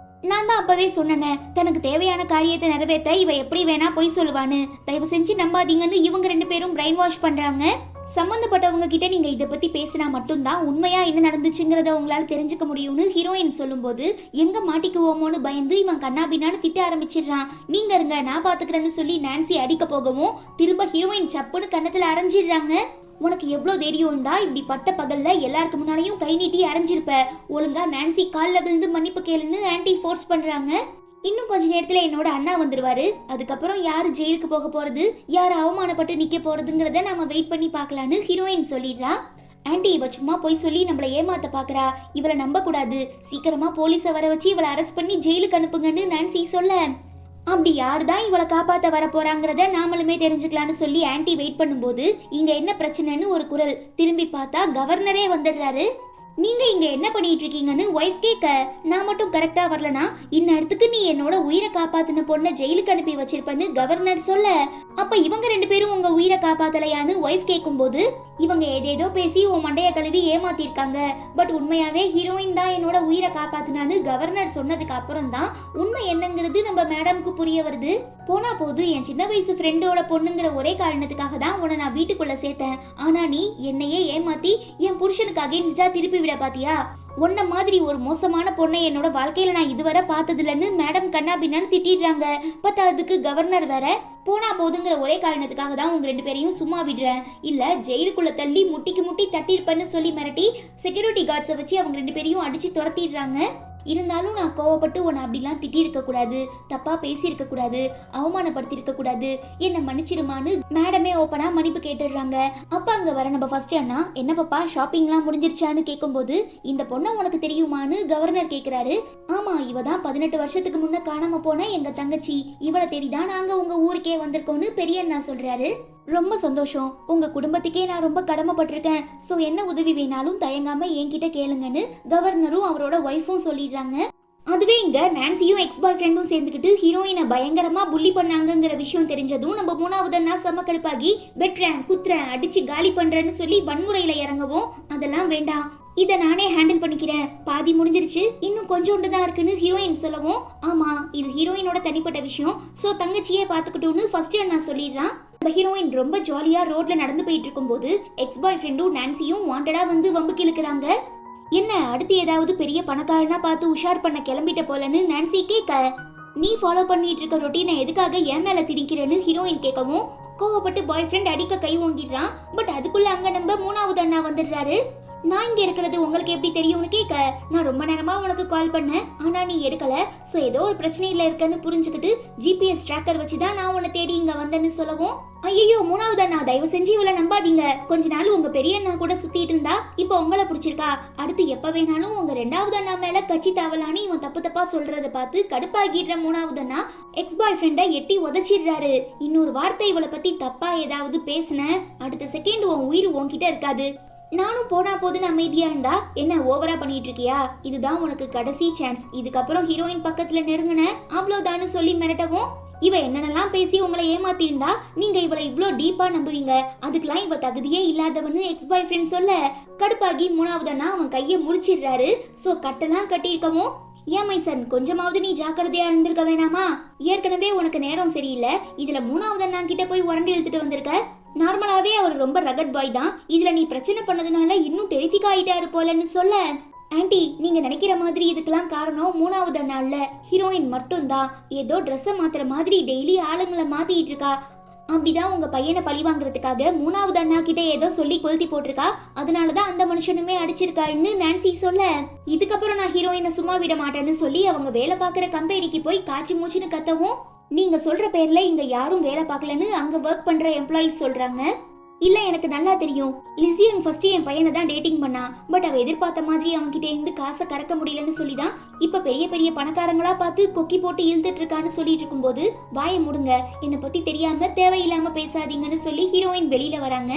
நான் தான் அப்பவே சொன்னேனே, தனக்கு தேவையான காரியத்தை நிறைவேற்ற இவ எப்படி வேணா பொய் சொல்லுவான்னு, தயவு செஞ்சு நம்பாதீங்கன்னு இவங்க 2 பேரும் பிரெயின் வாஷ் பண்றாங்க. சம்பந்தப்பட்டவங்க கிட்ட நீங்க இதை பத்தி பேசினா மட்டும்தான் உண்மையா என்ன நடந்துச்சுங்கிறத உங்களால தெரிஞ்சுக்க முடியும்னு ஹீரோயின் சொல்லும்போது எங்க மாட்டிக்குவோமோன்னு பயந்து இவன் கண்ணாபின்னான்னு திட்ட ஆரம்பிச்சிடுறான். நீங்க இருங்க நான் பாத்துக்கிறேன்னு சொல்லி நான்சி அடிக்க போகவும் திரும்ப ஹீரோயின் சப்புன்னு கன்னத்துல அரைஞ்சிடுறாங்க. உனக்கு எவ்வளவு தைரியம் இருந்தா இப்படி பட்ட பகல்ல எல்லாருக்கு முன்னாலையும் கை நீட்டி அரைஞ்சிருப்ப, ஒழுங்கா நான்சி கால்ல விழுந்து மன்னிப்பு கேளுன்னு ஆன்ட்டி ஃபோர்ஸ் பண்றாங்க. இன்னும் கொஞ்ச நேரத்துல என்னோட அண்ணா வந்துருவாரு, அதுக்கப்புறம் யாரு ஜெயிலுக்கு போக போறது, யாரு அவமானப்பட்டு நிக்க போறதுங்கிறத நாம வெயிட் பண்ணி பார்க்கலான்னு ஹீரோயின் சொல்லிடுறா. ஆன்ட்டி இவ சும்மா போய் சொல்லி நம்மள ஏமாத்த பாக்குறா, இவளை நம்ப கூடாது, சீக்கிரமா போலீஸை வர வச்சு இவளை அரெஸ்ட் பண்ணி ஜெயிலுக்கு அனுப்புங்கன்னு நான்சி சொல்ல, அப்படி யாருதான் இவளை காப்பாத்த வர போறாங்கிறத நாமளுமே தெரிஞ்சுக்கலான்னு சொல்லி ஆன்ட்டி வெயிட் பண்ணும்போது இங்க என்ன பிரச்சனைன்னு ஒரு குரல், திரும்பி பார்த்தா கவர்னரே வந்துடுறாரு. நீங்க இங்க என்ன பண்ணிட்டு இருக்கீங்கன்னு ஒய்ஃப் கேட்க, நான் மட்டும் கரெக்டா வரலனா இந்நேரத்துக்கு நீ என்னோட உயிரை காப்பாத்தின பொண்ணை ஜெயிலுக்கு அனுப்பி வச்சிருப்பன்னு கவர்னர் சொல்ல, அப்ப இவங்க 2 பேரும் உங்க உயிரை காப்பாத்தலையான்னு ஒய்ஃப் கேட்கும்போது இவங்க ஏதேதோ பேசி உன் மண்டைய கழுவி ஏமாத்திருக்காங்க, பட் உண்மையாவே ஹீரோயின் தான் என்னோட உயிரை காப்பாத்தினான்னு கவர்னர் சொன்னதுக்கு அப்புறம் தான் உண்மை என்னங்கிறது நம்ம மேடம்க்கு புரிய வருது. போனா போது என் சின்ன வயசு ஃப்ரெண்டோட பொண்ணுங்கிற ஒரே காரணத்துக்காக தான் உன்னை நான் வீட்டுக்குள்ள சேர்த்தேன், ஆனா நீ என்னையே ஏமாத்தி என் புருஷனுக்கு அகெயின்ஸ்டா திருப்பி விட பாத்தியா, உன்ன மாதிரி ஒரு மோசமான பொண்ணை என்னோட வாழ்க்கையில நான் இதுவரை பார்த்ததில்லன்னு மேடம் கண்ணா பின்னான்னு திட்டிடுறாங்க. பார்த்தா அதுக்கு கவர்னர் வேற போனா போதுங்கிற ஒரே காரணத்துக்காக தான் உங்க 2 பேரையும் சும்மா விடுறேன், இல்ல ஜெயிலுக்குள்ள தள்ளி முட்டிக்கு முட்டி தட்டிருப்பேன்னு சொல்லி மிரட்டி செக்யூரிட்டி கார்ட்ஸை வச்சு அவங்க 2 பேரையும் அடிச்சு துரத்திடுறாங்க. இருந்தாலும் நான் கோவப்பட்டு உன்னை அப்படிலாம் திட்டிருக்க கூடாது, தப்பா பேசியிருக்க கூடாது, அவமானப்படுத்தி இருக்க கூடாது, என்ன மன்னிச்சிருமான்னு மேடமே ஓப்பனா மன்னிப்பு கேட்டுடுறாங்க. அப்ப அங்க வர நம்ம ஃபர்ஸ்ட் அண்ணா, என்ன பாப்பா ஷாப்பிங்லாம் முடிஞ்சிருச்சான்னு கேட்கும்போது இந்த பொண்ணை உனக்கு தெரியுமான்னு கவர்னர் கேட்கிறாரு. ஆமா, இவ தான் 18 வருஷத்துக்கு முன்ன காணாம போன எங்க தங்கச்சி, இவளை தேடிதான் நாங்க உங்க ஊருக்கே வந்திருக்கோம்னு பெரிய அண்ணா சொல்றாரு. ரொம்ப சந்தோஷம், உங்க குடும்பத்துக்கே நான் ரொம்ப கடமைப்பட்டிருக்கேன், ஸோ என்ன உதவி வேணாலும் தயங்காம என்கிட்ட கேளுங்கன்னு கவர்னரும் அவரோட ஒய்ஃபும் சொல்லிடுறாங்க. அதுவே இங்க நான்சியும் எக்ஸ் பாய் ஃப்ரெண்டும் சேர்ந்துக்கிட்டு ஹீரோயினை பயங்கரமா புள்ளி பண்ணாங்கிற விஷயம் தெரிஞ்சதும் நம்ம 3வது அண்ணா செம கடுப்பாகி வெட்டுறேன் குத்துறேன் அடிச்சு காலி பண்றேன்னு சொல்லி வன்முறையில இறங்கவும், அதெல்லாம் வேண்டாம், இதை நானே ஹேண்டில் பண்ணிக்கிறேன், பாதி முடிஞ்சிருச்சு, இன்னும் கொஞ்சோண்டு தான் இருக்குன்னு ஹீரோயின் சொல்லவும், ஆமா இது ஹீரோயினோட தனிப்பட்ட விஷயம், ஸோ தங்கச்சியே பார்த்துக்கிட்டோன்னு ஃபர்ஸ்ட் அண்ணா சொல்லிடுறான். ஹீரோயின் ரொம்ப ஜாலியா ரோட்ல நடந்து போயிட்டு இருக்கும்போது எக்ஸ் பாய் ஃப்ரெண்டும் நான்சியும் வாண்டடா வந்து வம்புக்கு இழுக்கிறாங்க. என்ன அடுத்து ஏதாவது பெரிய பணக்காரனா பார்த்து உஷார் பண்ண கிளம்பிட்ட போலன்னு நான்சி கேட்க, நீ ஃபாலோ பண்ணிட்டு இருக்க ரொட்டீனை எதுக்காக என் மேல திணிக்கிறேன்னு ஹீரோயின் கேட்கவும், கோவப்பட்டு பாய் ஃப்ரெண்ட் அடிக்க கை ஓங்கிடுறான். பட் அதுக்குள்ள அங்க நம்ம மூணாவது அண்ணா வந்துடுறாரு. நான் இங்க இருக்கிறது உங்களுக்கு எப்படி தெரியும்னு கேட்க, நான் ரொம்ப நேரமா உனக்கு கால் பண்ணேன், ஆனா நீ எடுக்கல. சோ ஏதோ ஒரு பிரச்சனையில இருக்கன்னு புரிஞ்சுக்கிட்டு ஜிபிஎஸ் ட்ராக்கர் வச்சுதான் நான் உன்னை தேடி இங்க வந்தேன்னு சொல்லவும், ஐயோ மூணாவது அண்ணா தயவு செஞ்சு இவ்வளவு நம்பாதீங்க. கொஞ்ச நாள் உங்க பெரிய அண்ணா கூட சுத்திட்டு இருந்தா இப்ப உங்களை பிடிச்சிருக்கா, அடுத்து எப்ப வேணாலும் உங்க ரெண்டாவது அண்ணா மேல கட்சி தாவலான்னு இவன் தப்பு தப்பா சொல்றத பார்த்து கடுப்பாகிடுற மூணாவது அண்ணா எக்ஸ் பாய் ஃப்ரெண்டை எட்டி உதச்சிடுறாரு. இன்னொரு வார்த்தை இவளை பத்தி தப்பா ஏதாவது பேசுன அடுத்த செகண்ட் உன் உயிர் உன்கிட்ட இருக்காது. நானும் போனா போதுன்னு அமைதியா இருந்தா என்ன ஓவரா பண்ணிட்டு இருக்கியா, இதுதான் உனக்கு கடைசி சான்ஸ், இதுக்கப்புறம் ஹீரோயின் பக்கத்துல நெருங்குன அவ்வளவுதான்னு சொல்லி மிரட்டவும், இவ என்னென்னலாம் பேசி உங்களை ஏமாத்திருந்தா நீங்க இவளை இவ்ளோ டீப்பா நம்புவீங்க, அதுக்கெல்லாம் இவ தகுதியே இல்லாதவன்னு எக்ஸ் பாய் ஃப்ரெண்ட் சொல்ல கடுப்பாகி மூணாவதுன்னா அவன் கையை முடிச்சிடுறாரு. சோ கட்டெல்லாம் கட்டியிருக்கவும், ஏன் மைசன் கொஞ்சமாவது நீ ஜாக்கிரதையா இருந்திருக்க வேணாமா, ஏற்கனவே உனக்கு நேரம் சரியில்லை, இதுல மூணாவது அண்ணா கிட்ட போய் உரண்டு இழுத்துட்டு வந்திருக்க, நார்மலாவே அவர் ரொம்ப ரகட் பாய் தான், இதுல நீ பிரச்சனை பண்ணதுனால இன்னும் டெரிஃபிக் ஆயிட்டாரு போலன்னு சொல்ல, ஆன்ட்டி நீங்க நினைக்கிற மாதிரி இதுக்கெல்லாம் காரணம் மூணாவது நாள்ல ஹீரோயின் மட்டும் தான், ஏதோ ட்ரெஸ்ஸை மாத்துற மாதிரி டெய்லி ஆளுங்களை மாத்திட்டு இருக்கா, அப்படிதான் உங்க பையனை பழி வாங்குறதுக்காக மூணாவது அண்ணா கிட்ட ஏதோ சொல்லி கொளுத்தி போட்டிருக்கா, அதனாலதான் அந்த மனுஷனுமே அடிச்சிருக்காருன்னு நான்சி சொல்ல, இதுக்கப்புறம் நான் ஹீரோயினை சும்மா விட மாட்டேன்னு சொல்லி அவங்க வேலை பார்க்குற கம்பெனிக்கு போய் காய்ச்சி மூச்சுன்னு கத்தவும், நீங்க சொல்ற பேர்ல இங்க யாரும் வேலை பார்க்கலன்னு அங்க ஒர்க் பண்ற எம்ப்ளாயிஸ் சொல்றாங்க. இல்ல எனக்கு நல்லா தெரியும், லிசியன் ஃபர்ஸ்ட் என் பையனை தான் டேட்டிங் பண்ணா, பட் அவ எதிர்பார்த்த மாதிரி அவன்கிட்ட இருந்து காசை கறக்க முடியலன்னு சொல்லிதான் இப்ப பெரிய பெரிய பணக்காரங்களா பார்த்து கொக்கி போட்டு இழுத்துட்டு இருக்கான்னு சொல்லிட்டு இருக்கும்போது, வாயை முடுங்க, என்னை பத்தி தெரியாம தேவையில்லாம பேசாதீங்கன்னு சொல்லி ஹீரோயின் வெளியில வராங்க.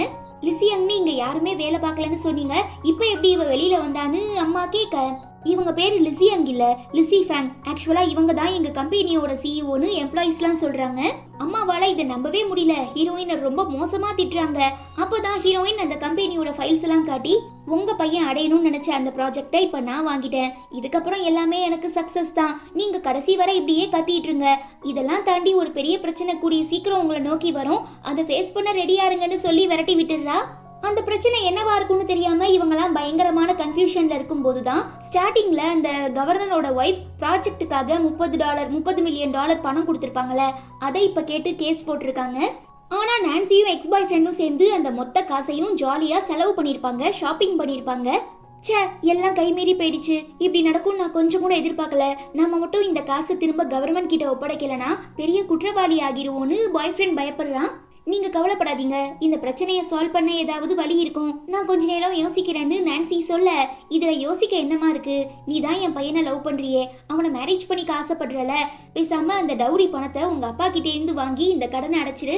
லிசியங்னு இங்க யாருமே வேலை பார்க்கலன்னு சொன்னீங்க, இப்ப எப்படி இவ வெளியில வந்தான்னு அம்மா கேட்க, இவங்க பேரு லிசியங் இல்ல லிசி ஃபேங், ஆக்சுவலா இவங்க தான் எங்க கம்பெனியோட சிஇஓன்னு எம்ப்ளாயிஸ்லாம் சொல்றாங்க. அம்மாவால இதை நம்பவே முடியல, ஹீரோயினை ரொம்ப மோசமா திட்டுறாங்க. அப்பதான் ஹீரோயின் அந்த கம்பெனியோட ஃபைல்ஸ் எல்லாம் காட்டி, உங்க பையன் அடையணும்னு நினைச்ச அந்த ப்ராஜெக்டை இப்ப நான் வாங்கிட்டேன், இதுக்கப்புறம் எல்லாமே எனக்கு சக்சஸ் தான், நீங்க கடைசி வரை இப்படியே கத்திட்டு இருங்க, இதெல்லாம் தாண்டி ஒரு பெரிய பிரச்சனை கூடிய சீக்கிரம் உங்களை நோக்கி வரும், அதை ஃபேஸ் பண்ண ரெடியா இருங்கன்னு சொல்லி விரட்டி விட்டுடுறா. அந்த பிரச்சனை என்னவா இருக்கும்னு தெரியாம இவங்கெல்லாம் பயங்கரமான கன்ஃபியூஷன்ல இருக்கும் போதுதான் ஸ்டார்டிங்ல அந்த கவர்னரோட ஒய்ஃப் ப்ராஜெக்டுக்காக $30 மில்லியன் பணம் கொடுத்துருப்பாங்கல்ல, அதை இப்ப கேட்டு கேஸ் போட்டிருக்காங்க. ஆனா நான்சியும் எக்ஸ் பாய் ஃப்ரெண்டும் சேர்ந்து அந்த மொத்த காசையும் ஜாலியா செலவு பண்ணிருப்பாங்க, ஷாப்பிங் பண்ணிருப்பாங்க. ச்சே எல்லாம் கைமீறி போயிடுச்சு, இப்படி நடக்கும் நான் கொஞ்சம் கூட எதிர்பார்க்கல, நம்ம மட்டும் இந்த காசை திரும்ப கவர்மெண்ட் கிட்ட ஒப்படைக்கலனா பெரிய குற்றவாளி ஆகிருவோன்னு பாய் ஃப்ரெண்ட் பயப்படுறான். நீங்க கவலைப்படாதீங்க, இந்த பிரச்சனையை சால்வ் பண்ண ஏதாவது வழி இருக்கும், நான் கொஞ்ச நேரம் யோசிக்கிறேன்னு நான்சி சொல்ல, இதுல யோசிக்க என்னமா இருக்கு, நீ தான் என் பையனை லவ் பண்றியே, அவனை மேரேஜ் பண்ணிக்க ஆசைப்படுறல, பேசாம அந்த டவுரி பணத்தை உங்க அப்பா கிட்ட இருந்து வாங்கி இந்த கடனை அடைச்சிரு,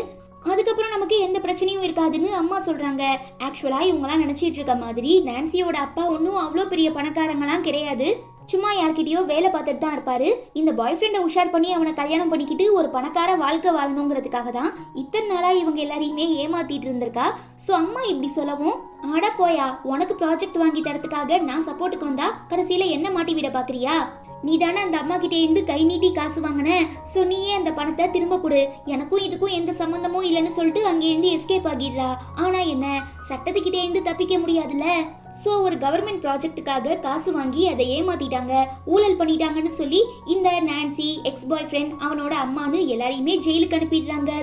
அதுக்கப்புறம் நமக்கு எந்த பிரச்சனையும் இருக்காதுன்னு அம்மா சொல்றாங்க. ஆக்சுவலா இவங்கெல்லாம் நினைச்சிட்டு இருக்க மாதிரி நான்சியோட அப்பா ஒன்றும் அவ்வளோ பெரிய பணக்காரங்களாம் கிடையாது, சும்மா யார்கிட்டயோ வேலை பார்த்துட்டு தான் இருப்பாரு. இந்த பாய் ஃப்ரெண்டை உஷார் பண்ணி அவனை கல்யாணம் பண்ணிக்கிட்டு ஒரு பணக்கார வாழ்க்கை வாழணுங்கிறதுக்காக தான் இத்தனை நாளா இவங்க எல்லாரையுமே ஏமாத்திட்டு இருந்திருக்கா. ஸோ அம்மா இப்படி சொல்லவும், ஆட போயா, உனக்கு ப்ராஜெக்ட் வாங்கி தரத்துக்காக நான் சப்போர்ட்டுக்கு வந்தா கடைசியில என்ன மாட்டி விட பாக்குறியா, நீ தானே அந்த அம்மா கிட்டே இருந்து கை நீட்டி காசு வாங்கின, ஸோ நீயே அந்த பணத்தை திரும்ப கொடு, எனக்கும் இதுக்கும் எந்த சம்பந்தமும் இல்லைன்னு சொல்லிட்டு அங்கேருந்து எஸ்கேப் ஆகிடுறா. ஆனா என்ன, சட்டத்துக்கிட்டே இருந்து தப்பிக்க முடியாதுல்ல. ஸோ ஒரு கவர்மெண்ட் ப்ராஜெக்டுக்காக காசு வாங்கி அதை ஏமாத்திட்டாங்க, ஊழல் பண்ணிட்டாங்கன்னு சொல்லி இந்த நான்சி எக்ஸ் பாய் ஃப்ரெண்ட் அவனோட அம்மானு எல்லாரையுமே ஜெயிலுக்கு அனுப்பிடுறாங்க.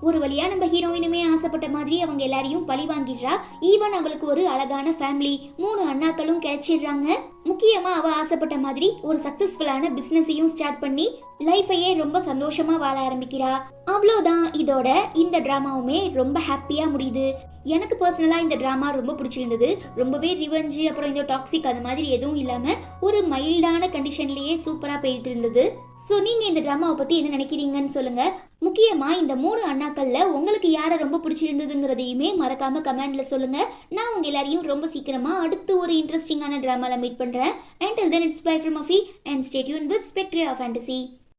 ஒரு வழியா நம்ம ஹீரோயினுமே ஆசைப்பட்ட மாதிரி அவங்க எல்லாரையும் பழி வாங்கிடுறா. ஈவன் அவளுக்கு ஒரு அழகான ஃபேமிலி, 3 அண்ணாக்களும் கிடைச்சிடுறாங்க. முக்கியமா அவ ஆசைப்பட்ட மாதிரி ஒரு சக்சஸ்ஃபுல்லான பிசினஸையும் ஸ்டார்ட் பண்ணி லைஃபையே ரொம்ப சந்தோஷமா வாழ ஆரம்பிக்கிறா. அவ்வளோதான், இதோட இந்த டிராமாவுமே ரொம்ப ஹாப்பியா முடியுது. எனக்கு பர்சனலா இந்த டிராமா ரொம்ப பிடிச்சிருந்தது. ரொம்பவே ரிவெஞ்சு அப்புறம் இந்த டாக்ஸிக் அது மாதிரி எதுவும் இல்லாம ஒரு மைல்டான கண்டிஷன்லயே சூப்பரா போயிட்டு இருந்தது. ஸோ நீங்க இந்த டிராமாவை பத்தி என்ன நினைக்கிறீங்கன்னு சொல்லுங்க. முக்கியமா இந்த 3 அண்ணாக்கள்ல உங்களுக்கு யாரை ரொம்ப பிடிச்சிருந்ததுங்கிறதையுமே மறக்காம கமெண்ட்ல சொல்லுங்க. நான் உங்க எல்லாரையும் ரொம்ப சீக்கிரமா அடுத்து ஒரு இன்ட்ரெஸ்டிங்கான டிராமால மீட் பண்றேன். Until then, it's bye from Afi and stay tuned with Spectre of Fantasy.